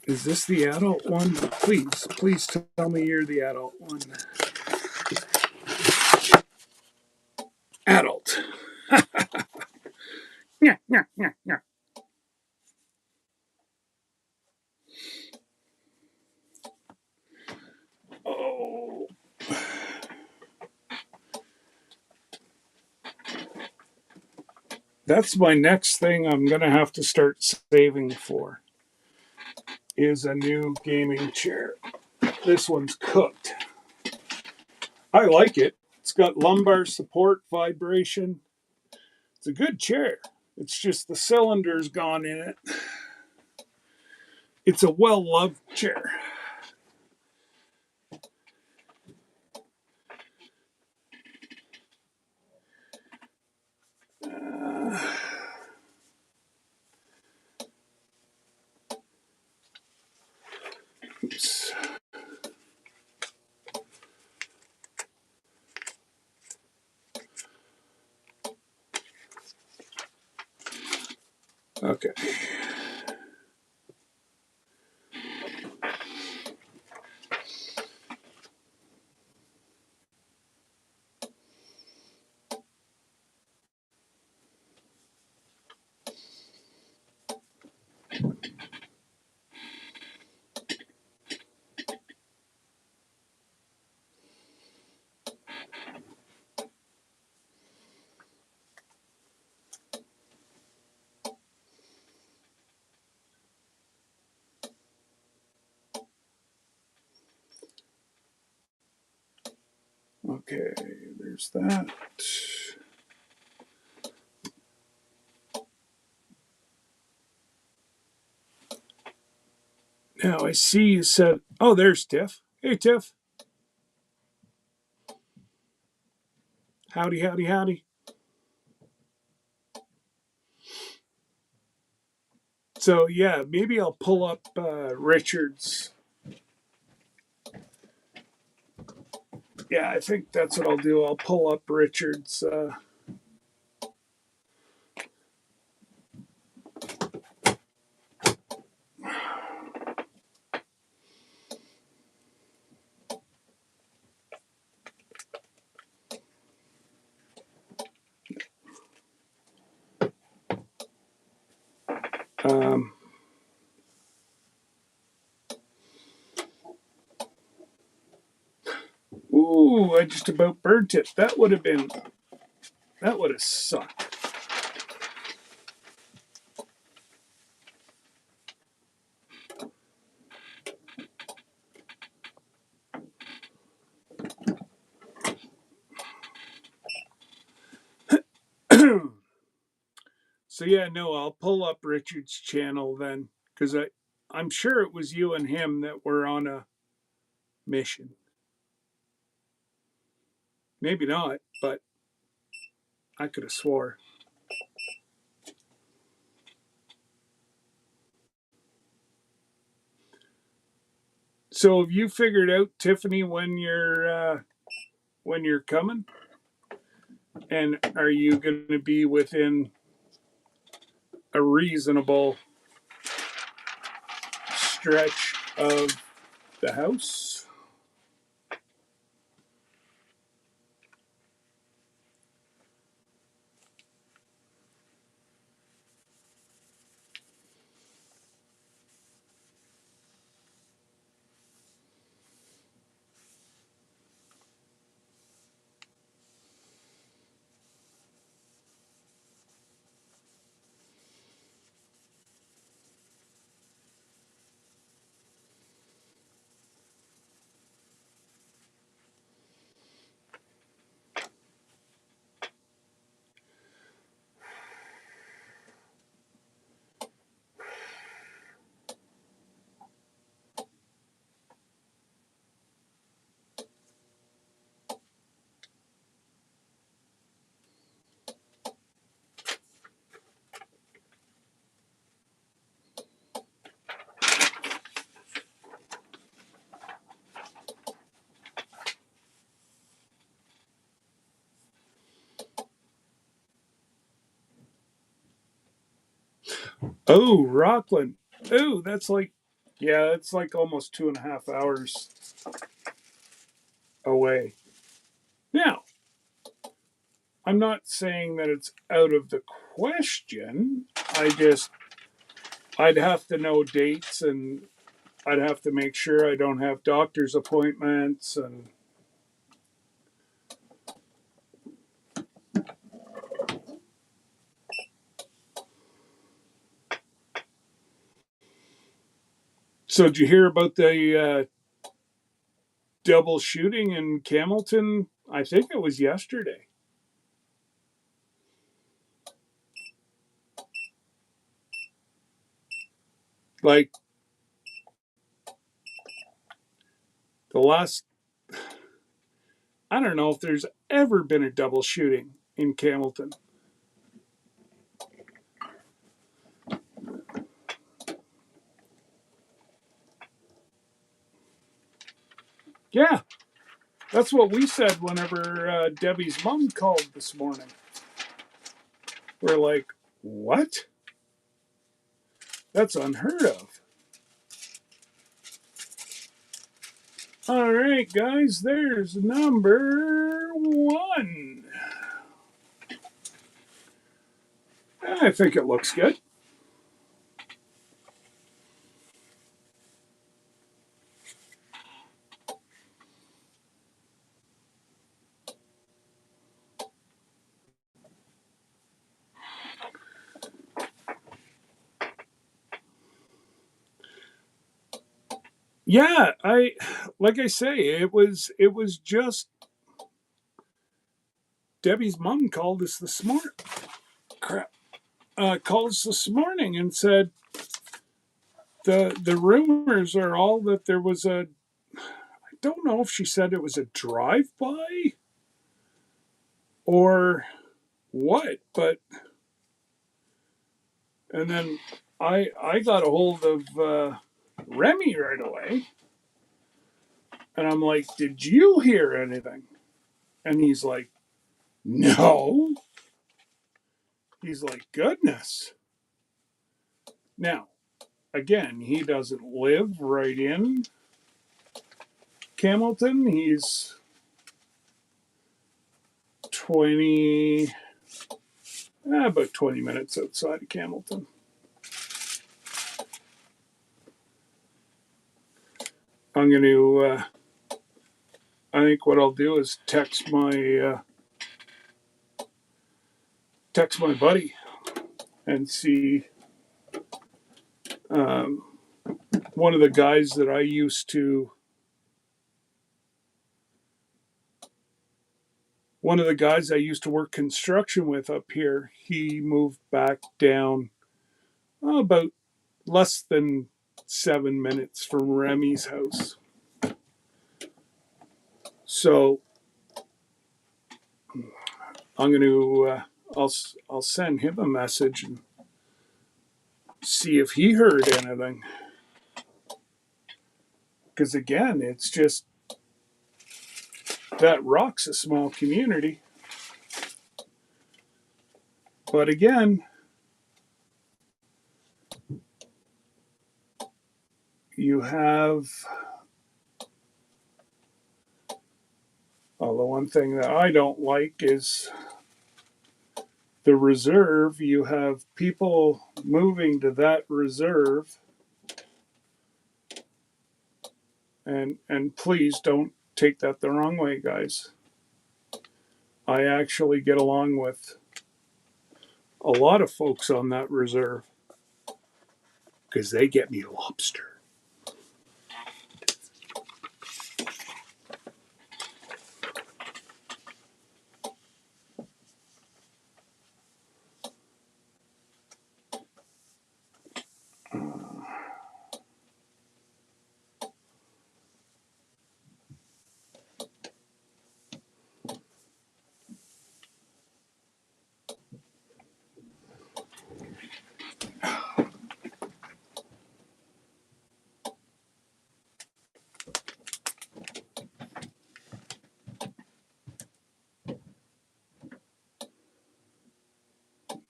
Is this the adult one? Please tell me you're the adult one. Adult. Yeah, yeah, yeah, yeah. Oh, that's my next thing I'm going to have to start saving for is a new gaming chair. This one's cooked. I like it. It's got lumbar support, vibration. It's a good chair. It's just the cylinder's gone in it. It's a well loved chair. Uh, oops. Okay. Okay, there's that. Now I see you said, oh, there's Tiff. Hey, Tiff. Howdy, howdy, howdy. So, yeah, maybe I'll pull up Richard's. Yeah, I think that's what I'll do. I'll pull up Richard's. Um, ooh, I just about burnt it. That would have sucked. So yeah, no, I'll pull up Richard's channel then, because I'm sure it was you and him that were on a mission. Maybe not, but I could have swore. So have you figured out, Tiffany, when you're coming, and are you going to be within a reasonable stretch of the house? Oh, Rockland. Oh, that's like, yeah, it's like almost 2.5 hours away. Now, I'm not saying that it's out of the question. I'd have to know dates, and I'd have to make sure I don't have doctor's appointments. And so, did you hear about the double shooting in Camelton? I think it was yesterday. Like the last, I don't know if there's ever been a double shooting in Camelton. Yeah, that's what we said whenever Debbie's mom called this morning. We're like, what? That's unheard of. All right, guys, there's number one. I think it looks good. Yeah, I like I say, it was just Debbie's mom called us this morning. Crap. Called us this morning and said the rumors are all that there was a. I don't know if she said it was a drive-by or what, but and then I got a hold of Remy right away, and I'm like, "Did you hear anything?" And he's like, "No." He's like, "Goodness." Now, again, he doesn't live right in Camelton. He's 20, about 20 minutes outside of Camelton. I'm going to, I think what I'll do is text my buddy and see um, one of the guys that I used to, work construction with up here. He moved back down about less than 7 minutes from Remy's house. So I'm going to, I'll send him a message and see if he heard anything. Because again, it's just that Rock's a small community. But again, you have, well, the one thing that I don't like is the reserve. You have people moving to that reserve, and please don't take that the wrong way, guys. I actually get along with a lot of folks on that reserve because they get me lobster.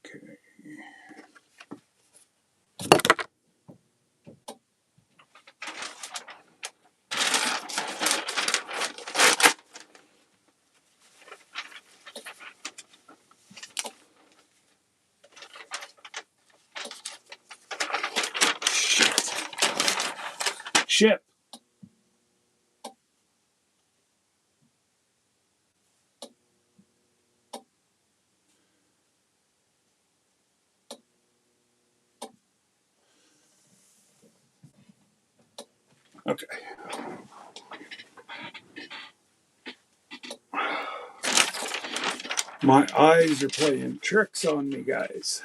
Okay. Ship. Okay. My eyes are playing tricks on me, guys.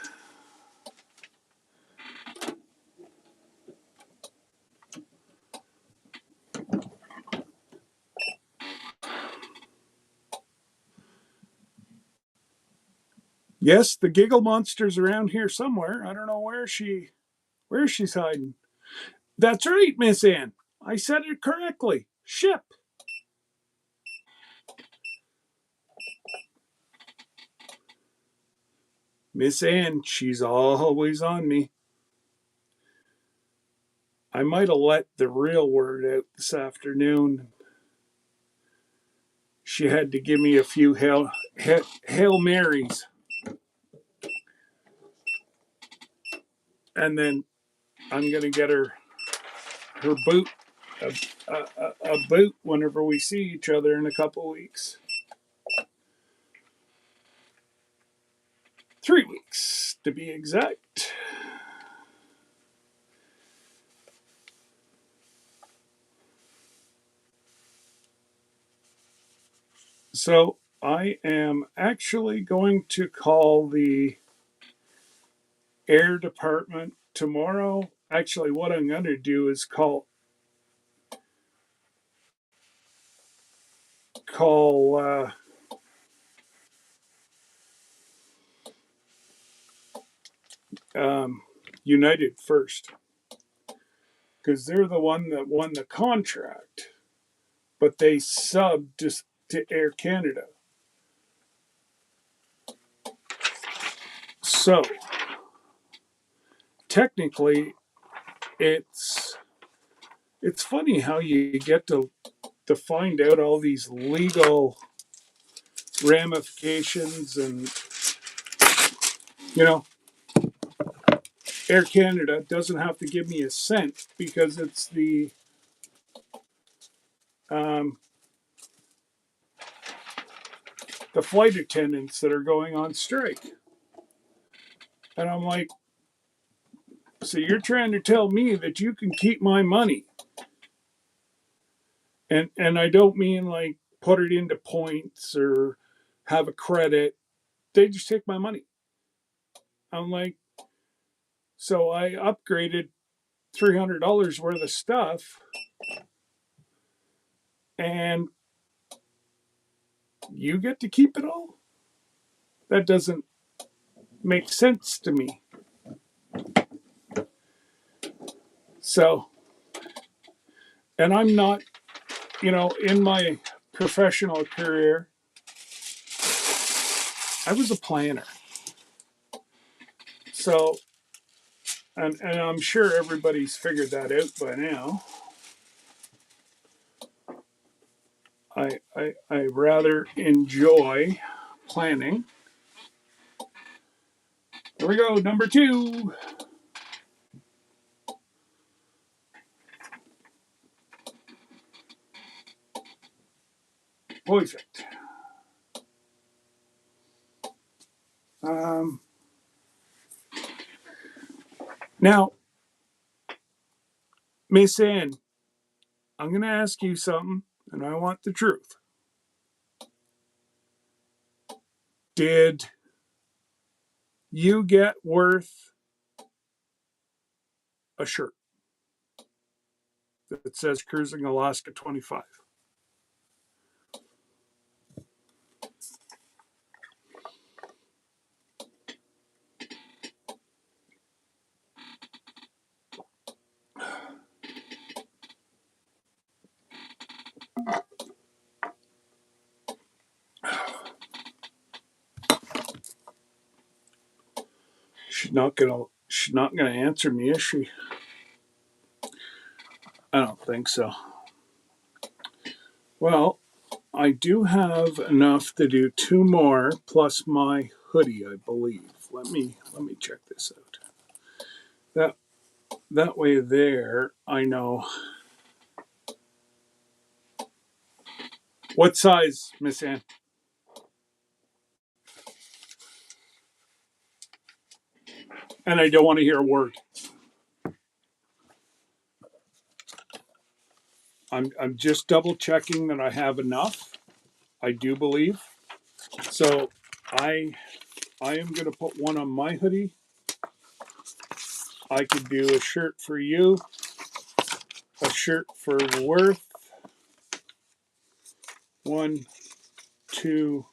Yes, the giggle monster's around here somewhere. I don't know where she's hiding. That's right, Miss Ann. I said it correctly. Ship. Miss Ann, she's always on me. I might have let the real word out this afternoon. She had to give me a few Hail Marys. And then I'm going to get her boot, a boot whenever we see each other in a couple weeks. 3 weeks, to be exact. So I am actually going to call the air department tomorrow. Actually, what I'm going to do is call United first, because they're the one that won the contract, but they subbed to Air Canada. So technically, it's funny how you get to find out all these legal ramifications, and you know, Air Canada doesn't have to give me a cent because it's um, the flight attendants that are going on strike. And I'm like, so you're trying to tell me that you can keep my money? And I don't mean like put it into points or have a credit. They just take my money. I'm like, so I upgraded $300 worth of stuff, and you get to keep it all? That doesn't make sense to me. So, and I'm not, in my professional career, I was a planner. So, and I'm sure everybody's figured that out by now. I rather enjoy planning. Here we go, number 2. Perfect. Um, Now, Miss Ann, I'm going to ask you something, and I want the truth. Did you get worth a shirt that says Cruising Alaska 25? She's not gonna answer me, is she? I don't think so. Well, I do have enough to do 2 more plus my hoodie, I believe. Let me check this out. That that way there I know. What size, Miss Ann? And I don't want to hear a word. I'm just double checking that I have enough. I do believe. So I am gonna put one on my hoodie. I could do a shirt for you, a shirt for Worth. 1, 2.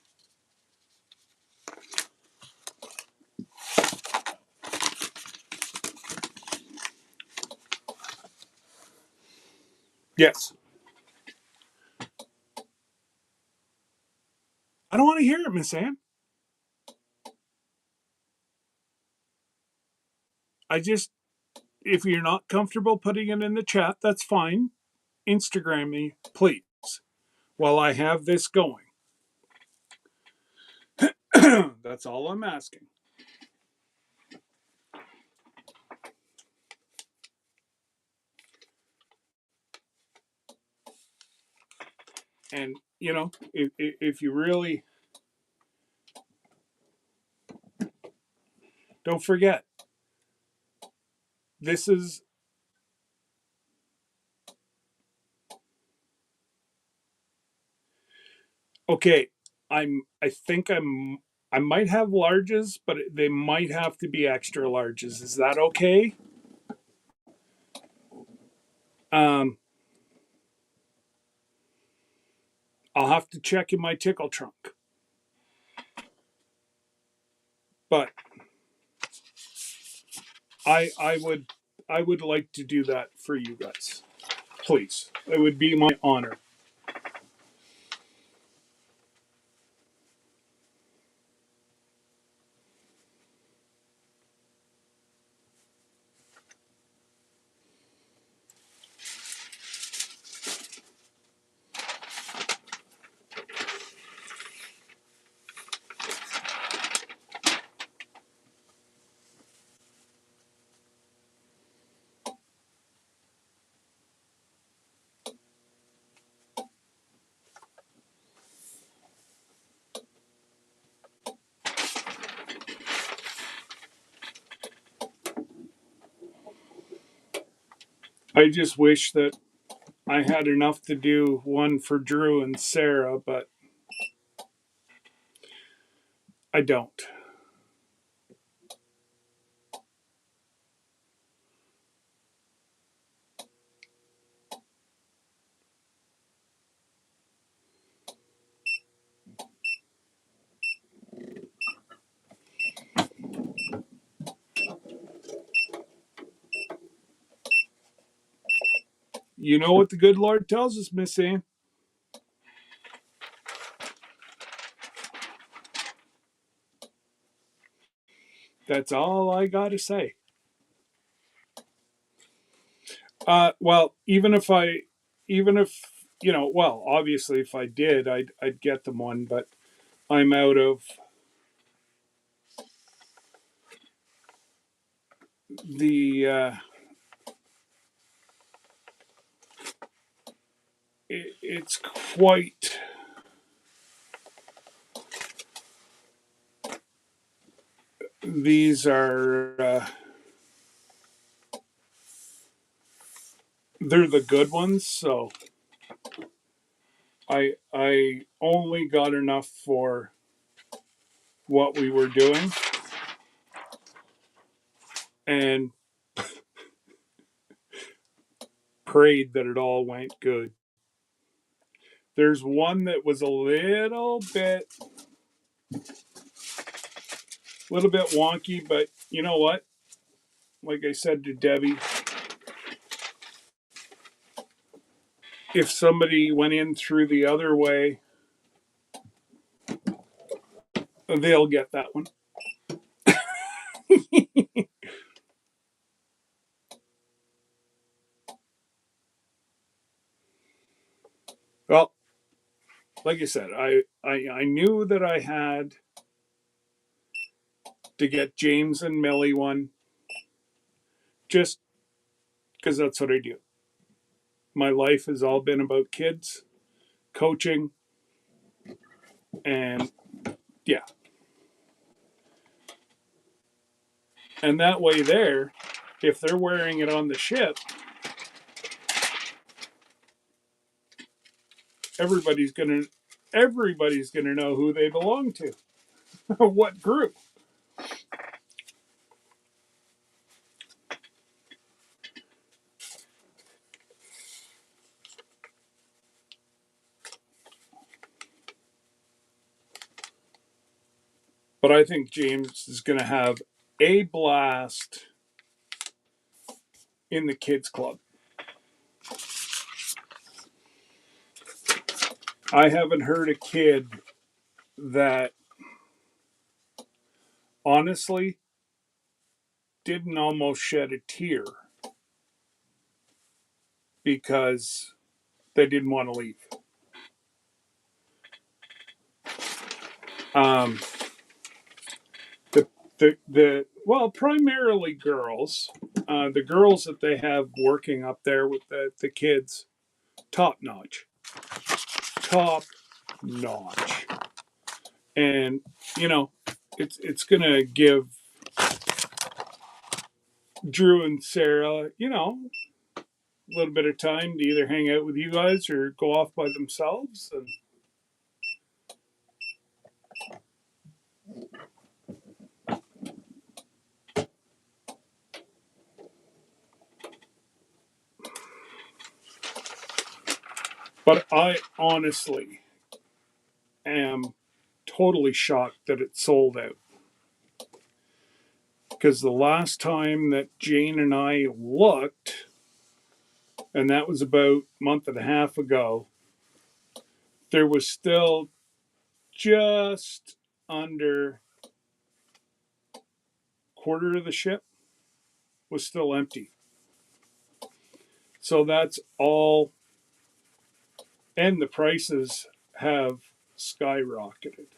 Yes. I don't want to hear it, Miss Ann. I just, if you're not comfortable putting it in the chat, that's fine. Instagram me, please, while I have this going. That's all I'm asking. And, if you really don't forget, this is okay. I think I might have larges, but they might have to be extra larges. Is that okay? Um, I'll have to check in my tickle trunk, but I would like to do that for you guys. Please, it would be my honor. I just wish that I had enough to do one for Drew and Sarah, but I don't. You know what the good Lord tells us, Miss Ann? That's all I got to say. Well, even if well, obviously, if I did, I'd get them one, but I'm out of the. It's quite. These are. They're the good ones, so I only got enough for what we were doing, and prayed that it all went good. There's one that was a little bit wonky, but you know what? Like I said to Debbie, if somebody went in through the other way, they'll get that one. Well, like I said, I knew that I had to get James and Millie one just because that's what I do. My life has all been about kids, coaching, and yeah. And that way, there, if they're wearing it on the ship, everybody's gonna everybody's gonna know who they belong to, what group. But I think James is gonna have a blast in the kids club. I haven't heard a kid that honestly didn't almost shed a tear because they didn't want to leave. Um, the well, primarily girls. The girls that they have working up there with the kids, top notch, top notch, and you know, it's gonna give Drew and Sarah, a little bit of time to either hang out with you guys or go off by themselves. And But I honestly am totally shocked that it sold out. Because the last time that Jane and I looked, and that was about a month and a half ago, there was still just under quarter of the ship was still empty. So that's all, and the prices have skyrocketed.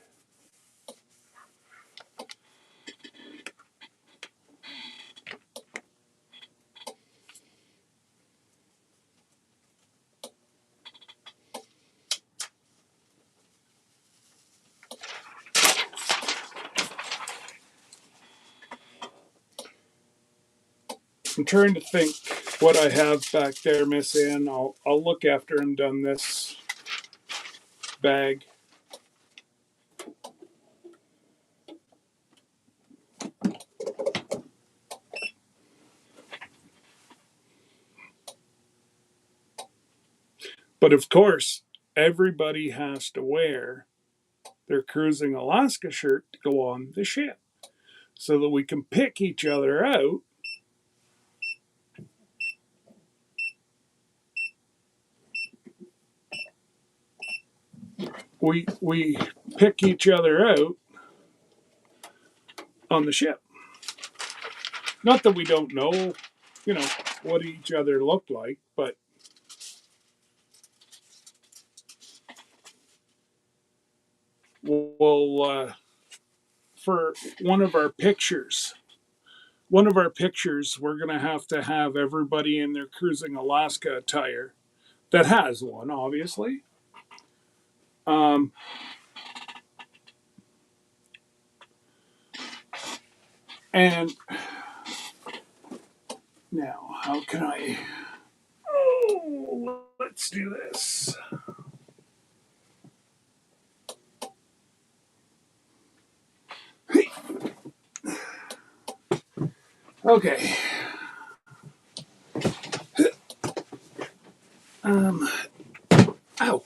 I'm trying to think what I have back there, Miss Ann. I'll look after I'm done this bag. But of course, everybody has to wear their Cruising Alaska shirt to go on the ship so that we can pick each other out. We pick each other out on the ship. Not that we don't know, you know, what each other look like, but we'll for one of our pictures, we're going to have everybody in their Cruising Alaska attire that has one, obviously. Um, and now, how can I? Oh, let's do this. Okay. Um, ow.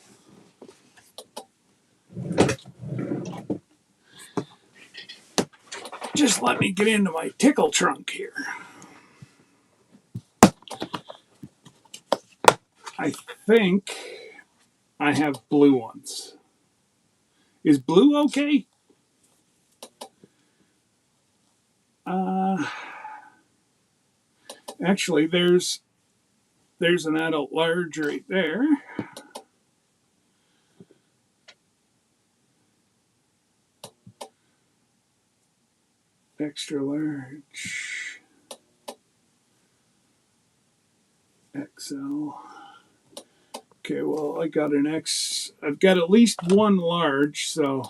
Just let me get into my tickle trunk here. I think I have blue ones. Is blue okay? Uh, actually, there's an adult large right there. Extra large. XL. Okay, well, I got an X. I've got at least one large, so.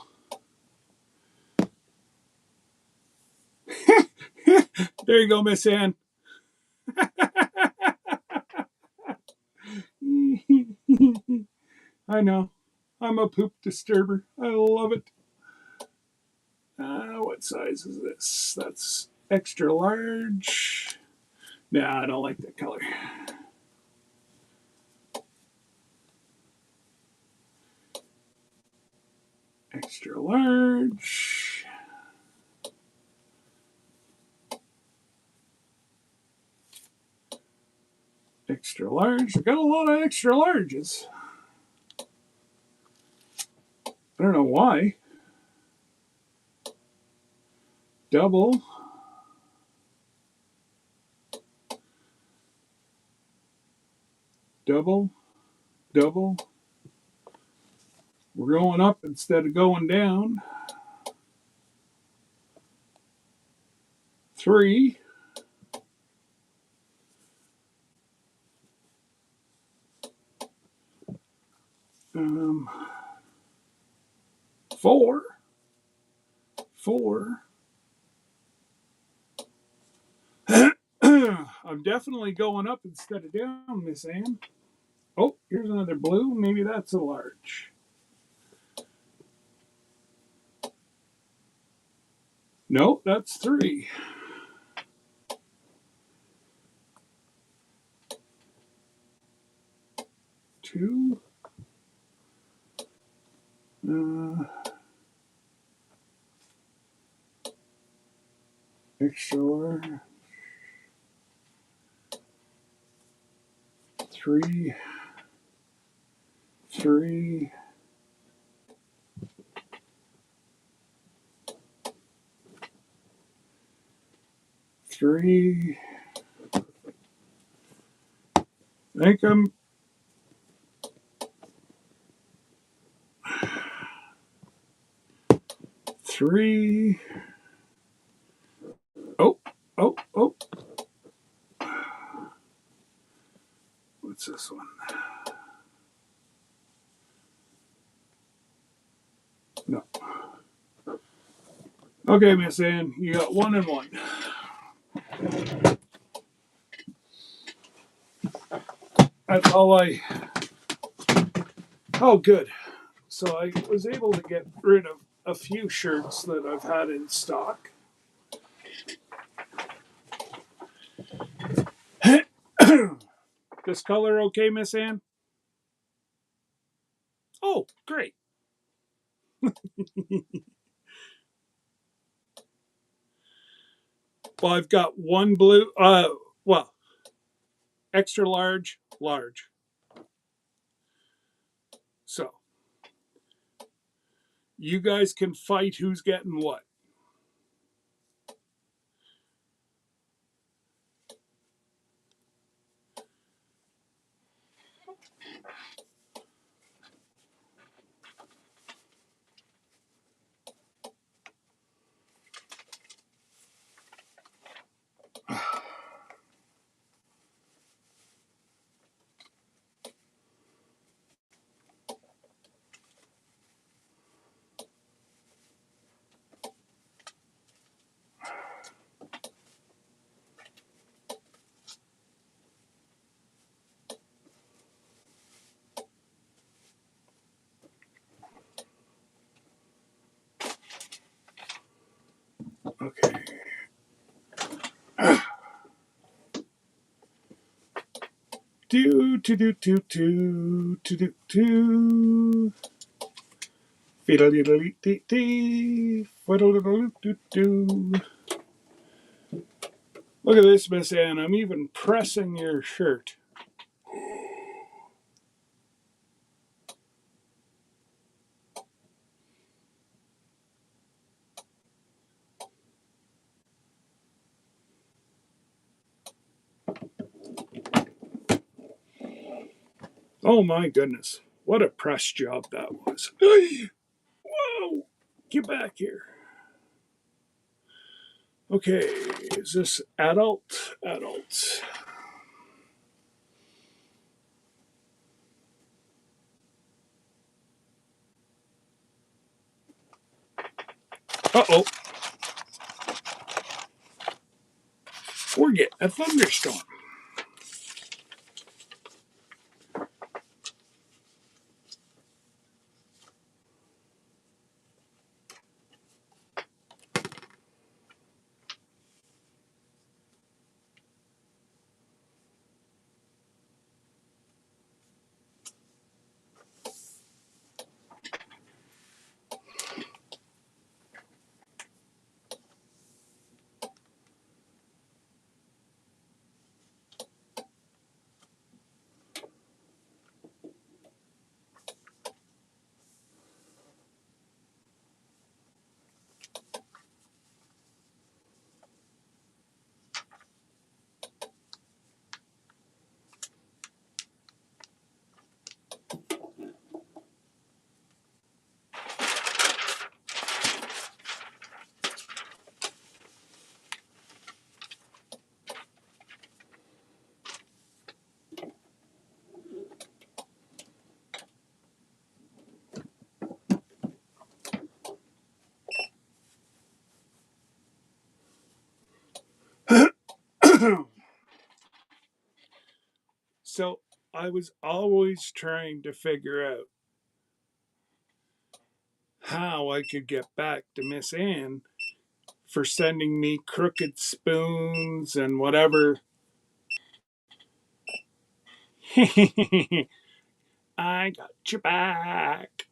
There you go, Miss Ann. I know. I'm a poop disturber. I love it. What size is this? That's extra large. Nah, I don't like that color. Extra large. Extra large. I got a lot of extra larges. I don't know why. Double. Double. Double. We're going up instead of going down. 3. Um, 4. 4. I'm definitely going up instead of down, Miss Ann. Oh, here's another blue. Maybe that's a large. No, that's 3. 2. Extra large. 3, 3, 3. I think I'm 3. Oh, oh, oh. What's this one? No. Okay, Miss Ann, you got 1 and 1. That's all I. Oh, good. So I was able to get rid of a few shirts that I've had in stock. This color okay, Miss Ann? Oh, great. Well, I've got one blue, well, extra large, large. So you guys can fight who's getting what. Okay. Do. Fiddle-diddle-dee-dee. Fiddle-diddle-doo-doo. Look at this, Miss Ann. I'm even pressing your shirt. Oh my goodness. What a press job that was. Whoa! Get back here. Okay, is this adult? Adult. Uh oh, we're getting a thunderstorm. So I was always trying to figure out how I could get back to Miss Ann for sending me crooked spoons and whatever. I got your back.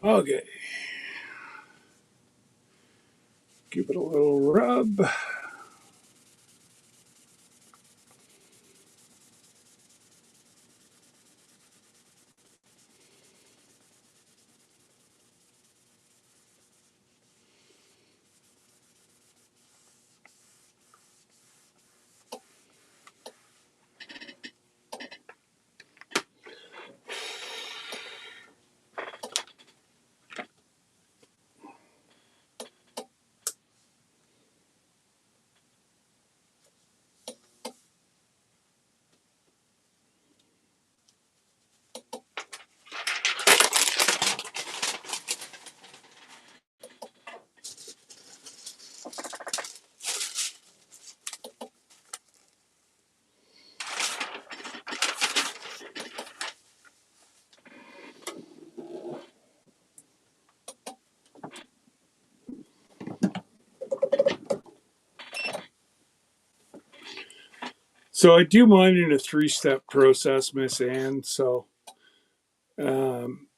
Okay. Give it a little rub. So I do mine in a 3-step process, Miss Anne. So um,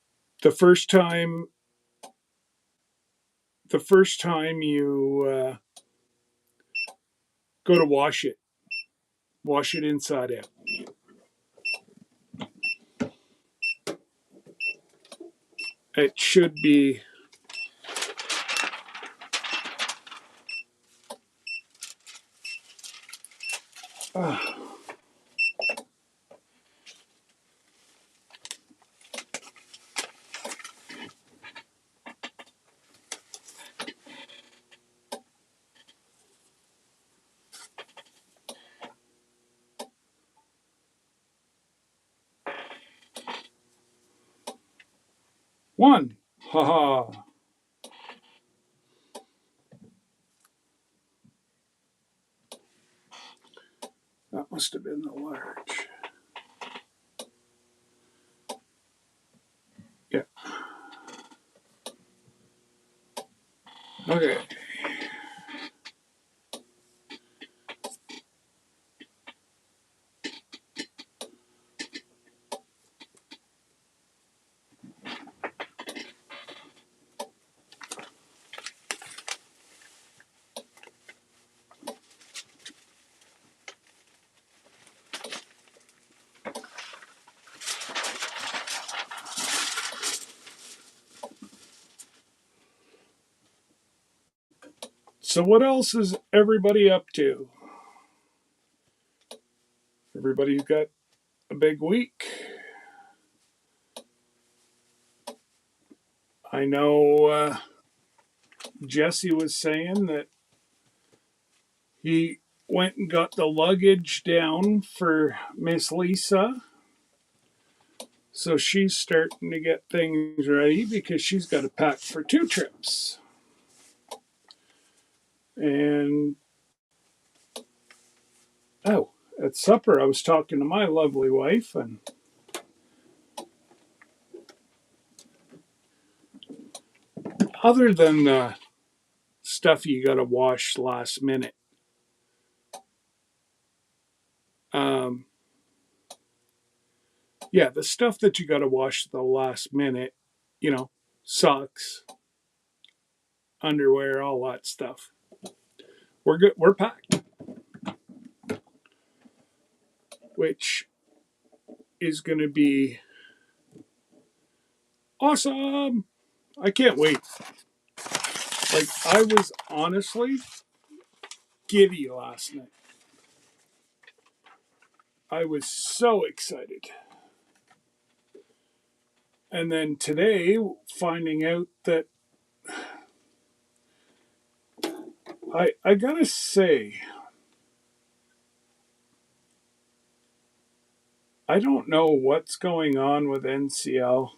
the first time, you go to wash it inside out. It should be uh, one. Ha ha. That must have been the large. Yeah. Okay. So what else is everybody up to? Everybody's got a big week. I know Jesse was saying that he went and got the luggage down for Miss Lisa. So she's starting to get things ready because she's got to pack for 2 trips. And oh, at supper, I was talking to my lovely wife, and other than the stuff you got to wash last minute, um, yeah, the stuff that you got to wash the last minute, you know, socks, underwear, all that stuff. We're good. We're packed, which is going to be awesome. I can't wait. Like, I was honestly giddy last night. I was so excited. And then today, finding out that I gotta say, I don't know what's going on with NCL,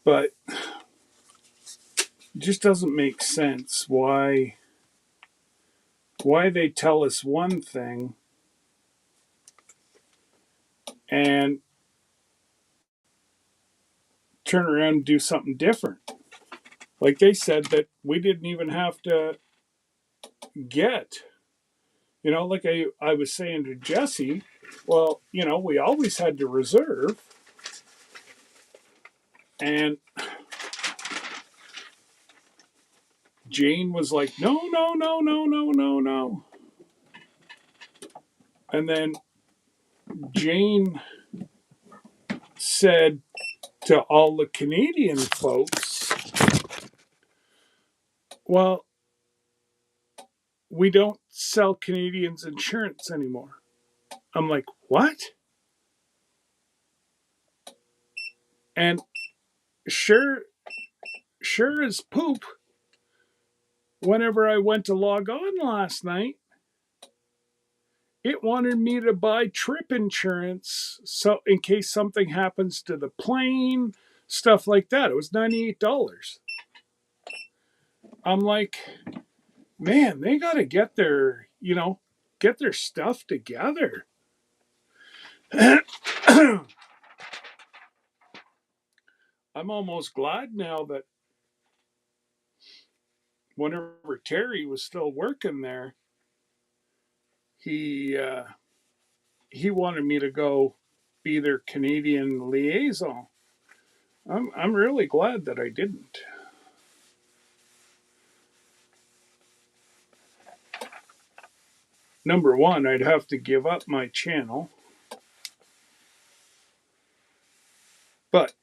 but it just doesn't make sense why they tell us one thing and turn around and do something different. Like they said that we didn't even have to get, like I was saying to Jesse, well, we always had to reserve. And Jane was like, no, no, no, no, no, no, no. And then Jane said to all the Canadian folks, well, we don't sell Canadians insurance anymore. I'm like, what? And sure, sure as poop, whenever I went to log on last night, it wanted me to buy trip insurance so in case something happens to the plane, stuff like that. It was $98. I'm like, man, they got to get their, get their stuff together. I'm almost glad now that whenever Terry was still working there, he he wanted me to go be their Canadian liaison. I'm really glad that I didn't. Number one, I'd have to give up my channel, but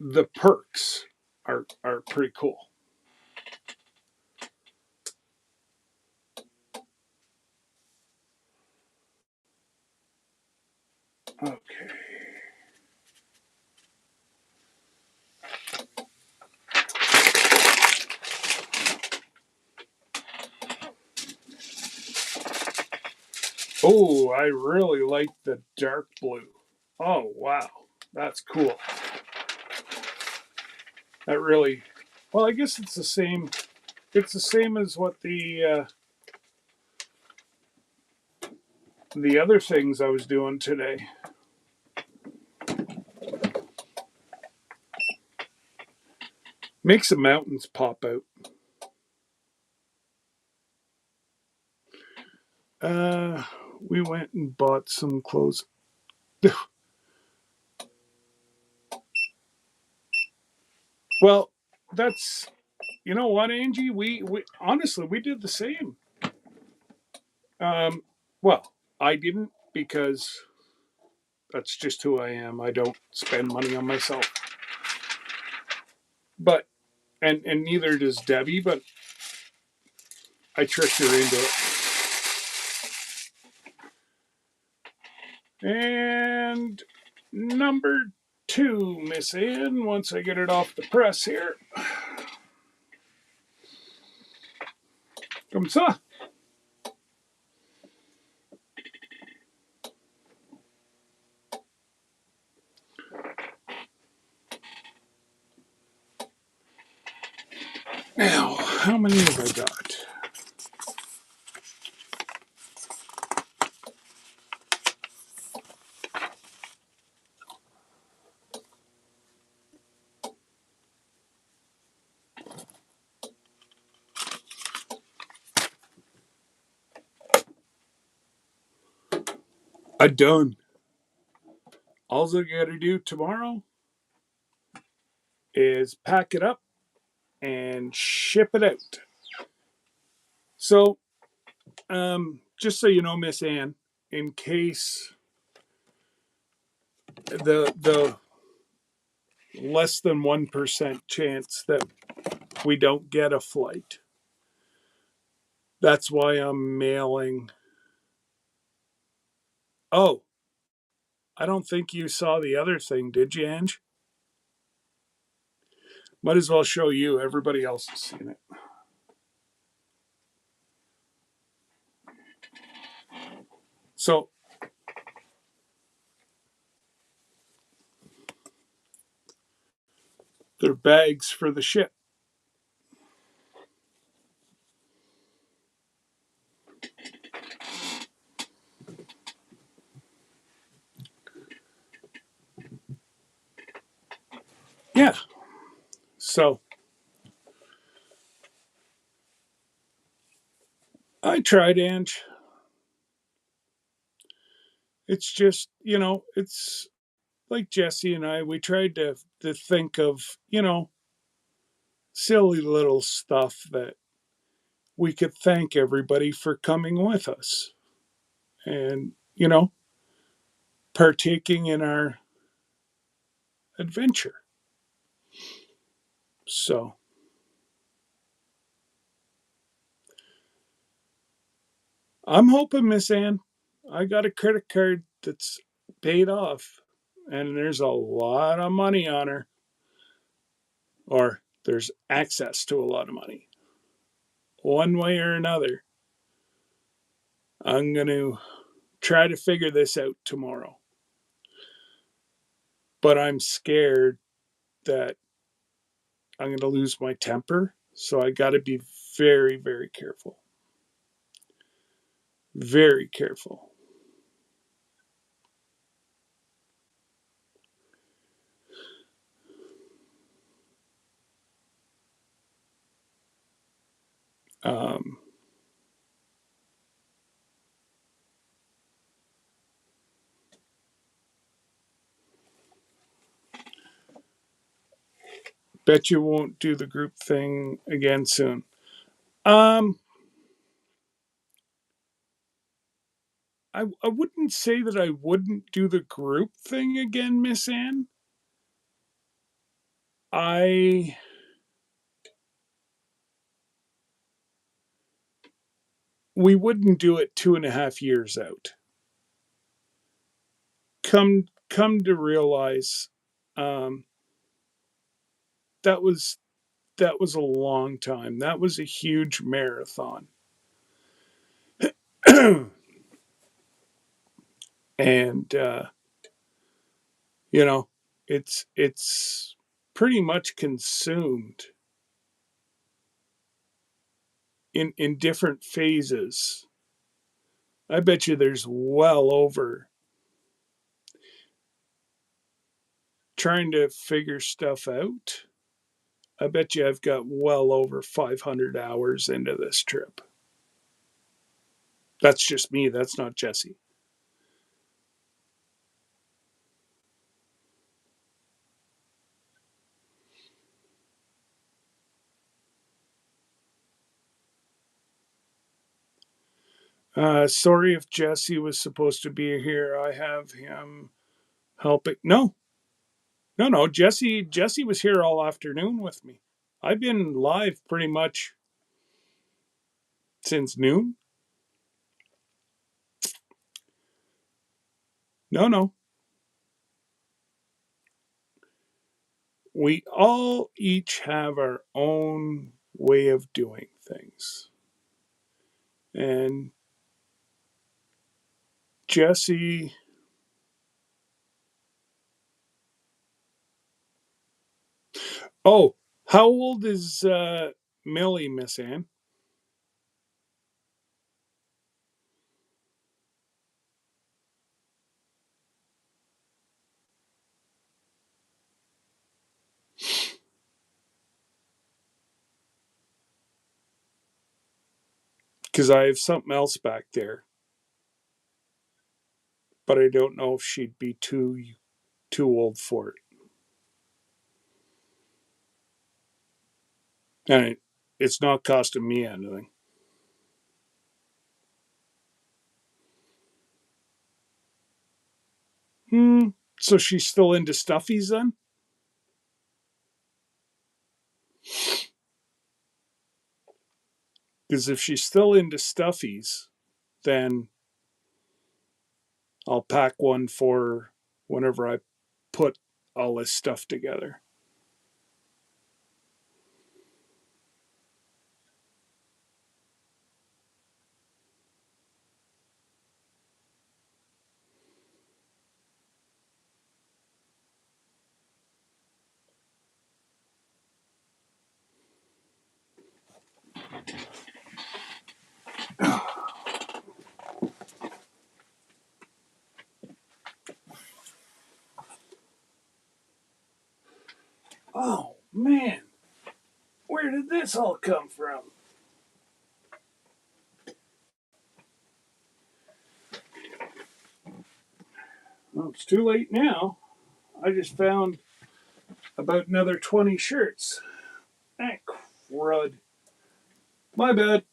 the perks are pretty cool. Okay. Oh, I really like the dark blue. Oh, wow. That's cool. That really, well, I guess it's the same. It's the same as what the other things I was doing today. Makes the mountains pop out. We went and bought some clothes. Well, that's, you know what, Angie? We honestly we did the same. Um, well, I didn't because that's just who I am. I don't spend money on myself. But and neither does Debbie. But I tricked her into it. And number two, Miss Ann. Once I get it off the press here, come ça. Now, how many have I got? I done. All I got to do tomorrow is pack it up and ship it out. So, just so you know, Miss Ann, in case the less than 1% chance that we don't get a flight, that's why I'm mailing. Oh, I don't think you saw the other thing, did you, Ange? Might as well show you. Everybody else has seen it. So they're bags for the ship. Yeah. So I tried, Ange. It's just, it's like Jesse and I, we tried to think of, silly little stuff that we could thank everybody for coming with us and, partaking in our adventure. So I'm hoping, Miss Ann, I got a credit card that's paid off and there's a lot of money on her, or there's access to a lot of money. One way or another, I'm going to try to figure this out tomorrow. But I'm scared that I'm going to lose my temper. So I got to be very, very careful. Very careful. Um, Bet you won't do the group thing again soon. Um, I wouldn't say that I wouldn't do the group thing again, Miss Ann. I We wouldn't do it 2.5 years out. Come to realize, um, that was a long time. That was a huge marathon, and you know, it's pretty much consumed in different phases. I bet you there's well over trying to figure stuff out. I bet you I've got well over 500 hours into this trip. That's just me. That's not Jesse. Sorry if Jesse was supposed to be here. I have him helping. No, no, no. Jesse was here all afternoon with me. I've been live pretty much since noon. No, no. We all each have our own way of doing things. And Jesse, oh, how old is Millie, Miss Ann? Because I have something else back there, but I don't know if she'd be too old for it. And it's not costing me anything. Hmm. So she's still into stuffies then? Because if she's still into stuffies, then I'll pack one for whenever I put all this stuff together. Oh, man. Where did this all come from? Well, it's too late now. I just found about another 20 shirts. Ah, crud. My bad.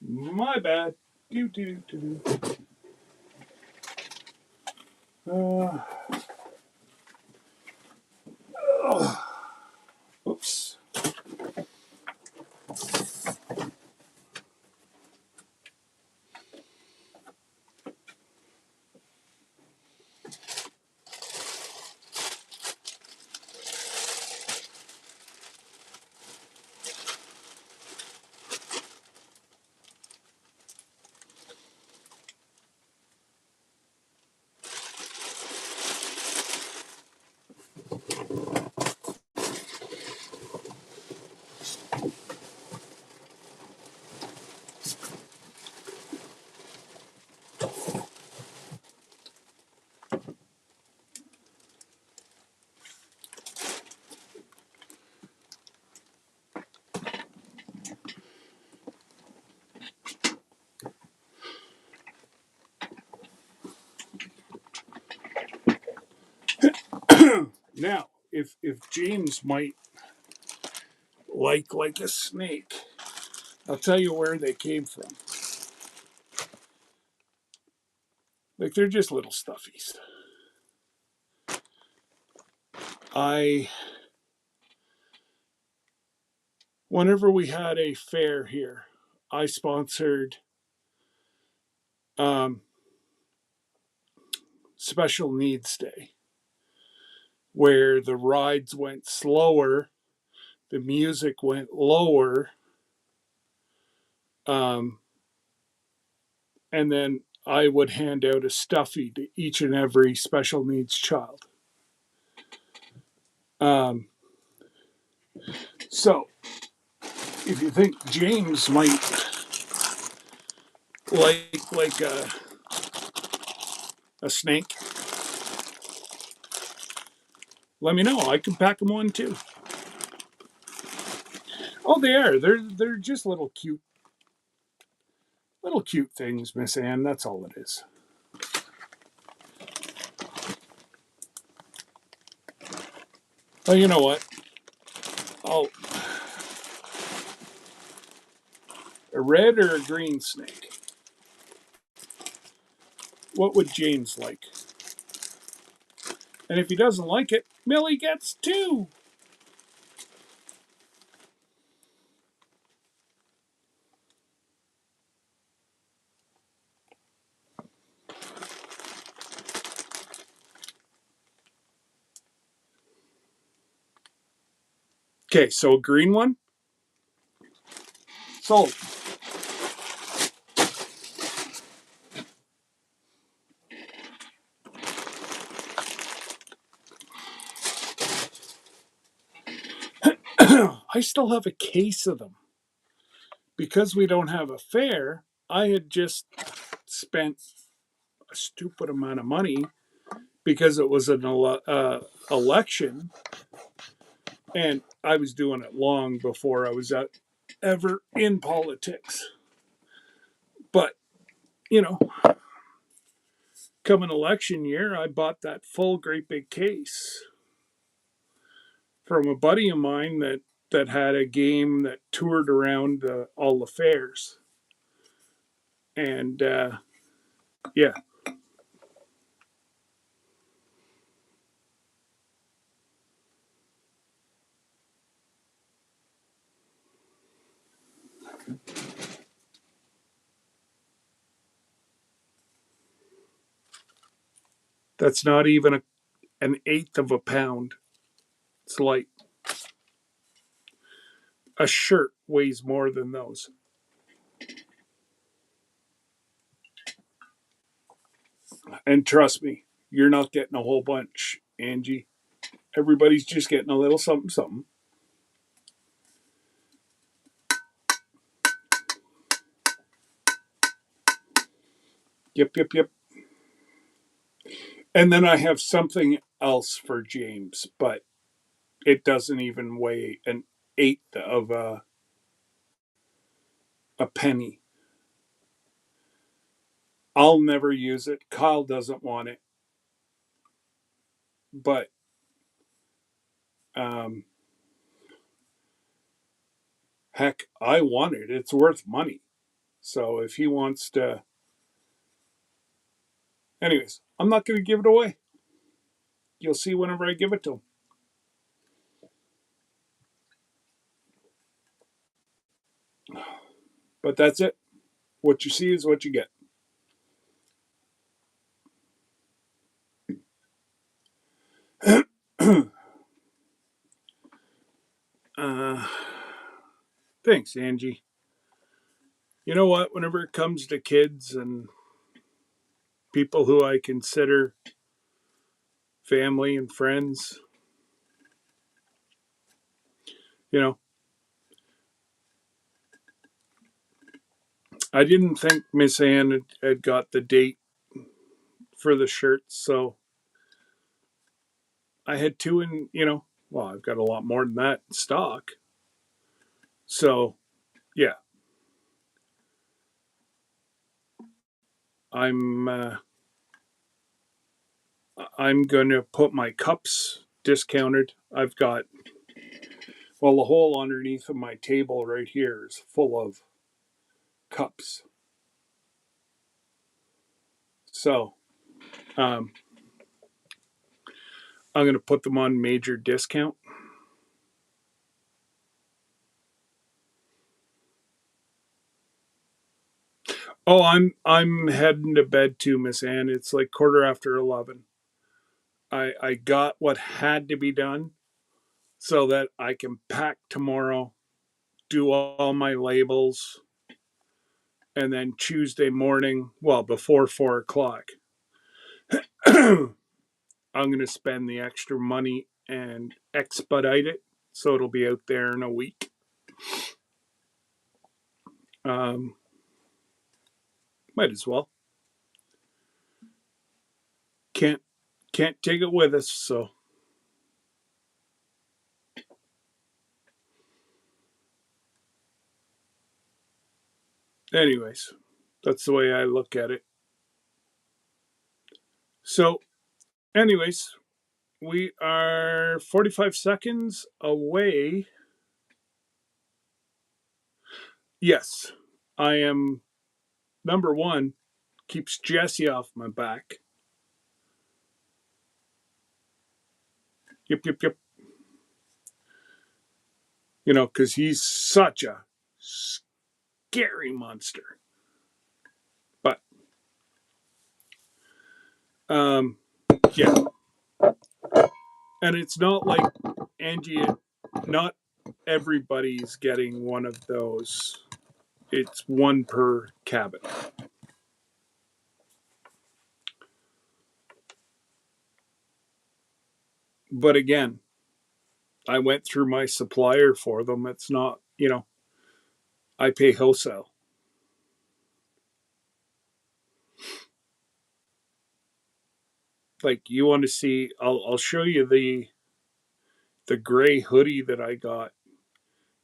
My bad. Do, do, do, do. Oh, oops. Now, if James might like a snake, I'll tell you where they came from. Like they're just little stuffies. I Whenever we had a fair here, I sponsored um, special needs day where the rides went slower, the music went lower, um, and then I would hand out a stuffy to each and every special needs child. Um, so if you think James might like a snake, let me know. I can pack him one too. Oh, they are. They're just little cute things, Miss Anne. That's all it is. Oh, you know what? Oh, a red or a green snake? What would James like? And if he doesn't like it, Millie gets two. Okay, so a green one. Sold. I still have a case of them because we don't have a fair. I had just spent a stupid amount of money because it was an election, and I was doing it long before I was ever in politics. But you know, come an election year, I bought that full great big case from a buddy of mine that had a game that toured around all the fairs, and yeah, that's not even an eighth of a pound. It's like a shirt weighs more than those. And trust me, you're not getting a whole bunch, Angie. Everybody's just getting a little something, something. Yep, yep, yep. And then I have something else for James, but it doesn't even weigh an eighth of a penny. I'll never use it. Kyle doesn't want it. But um, heck, I want it. It's worth money. So if he wants to, anyways, I'm not going to give it away. You'll see whenever I give it to him. But that's it. What you see is what you get. uh, Thanks, Angie. You know what? Whenever it comes to kids and people who I consider family and friends, you know, I didn't think Miss Ann had got the date for the shirts, so I had two in, well, I've got a lot more than that in stock. So, yeah, I'm uh, I'm going to put my cups discounted. I've got, well, the hole underneath of my table right here is full of cups. So, um, I'm going to put them on major discount. Oh, I'm heading to bed too, Miss Ann. It's like quarter after 11. I got what had to be done so that I can pack tomorrow, do all my labels, and then Tuesday morning, well, before 4 o'clock, I'm going to spend the extra money and expedite it so it'll be out there in a week. Um, Might as well. Can't can't take it with us. So, anyways, that's the way I look at it. So, anyways, we are 45 seconds away. Yes, I am number one. Keeps Jesse off my back. Yep, yep, yep. Because he's such a scary monster. But, um, yeah. And it's not like Angie, not everybody's getting one of those. It's one per cabin. But again, I went through my supplier for them. It's not, I pay wholesale. Like you want to see, I'll show you the gray hoodie that I got.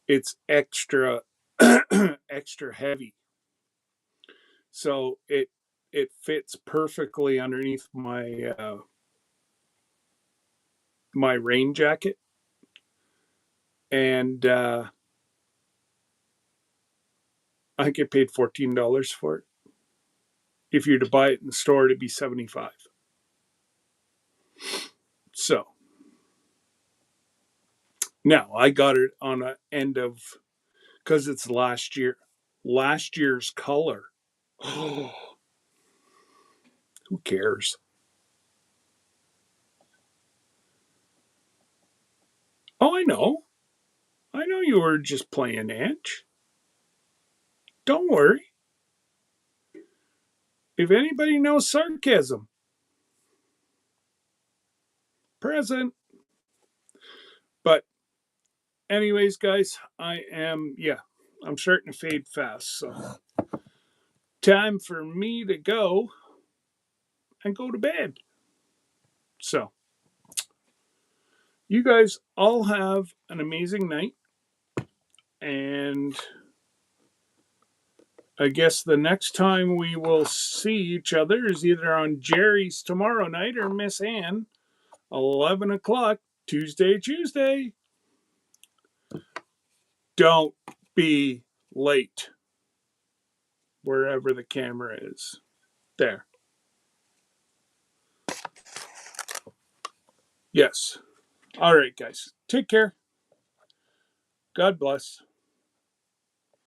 It's extra extra heavy, so it fits perfectly underneath my rain jacket, and I get paid $14 for it. If you're to buy it in the store, it'd be 75. So now I got it on a end of because it's last year's color. Who cares? Oh, I know you were just playing Ange. Don't worry. If anybody knows sarcasm, present. But anyways, guys, I'm starting to fade fast. So time for me to go and go to bed. So you guys all have an amazing night. And I guess the next time we will see each other is either on Jerry's tomorrow night or Miss Ann 11 o'clock, Tuesday. Don't be late wherever the camera is. There. Yes. All right, guys. Take care. God bless.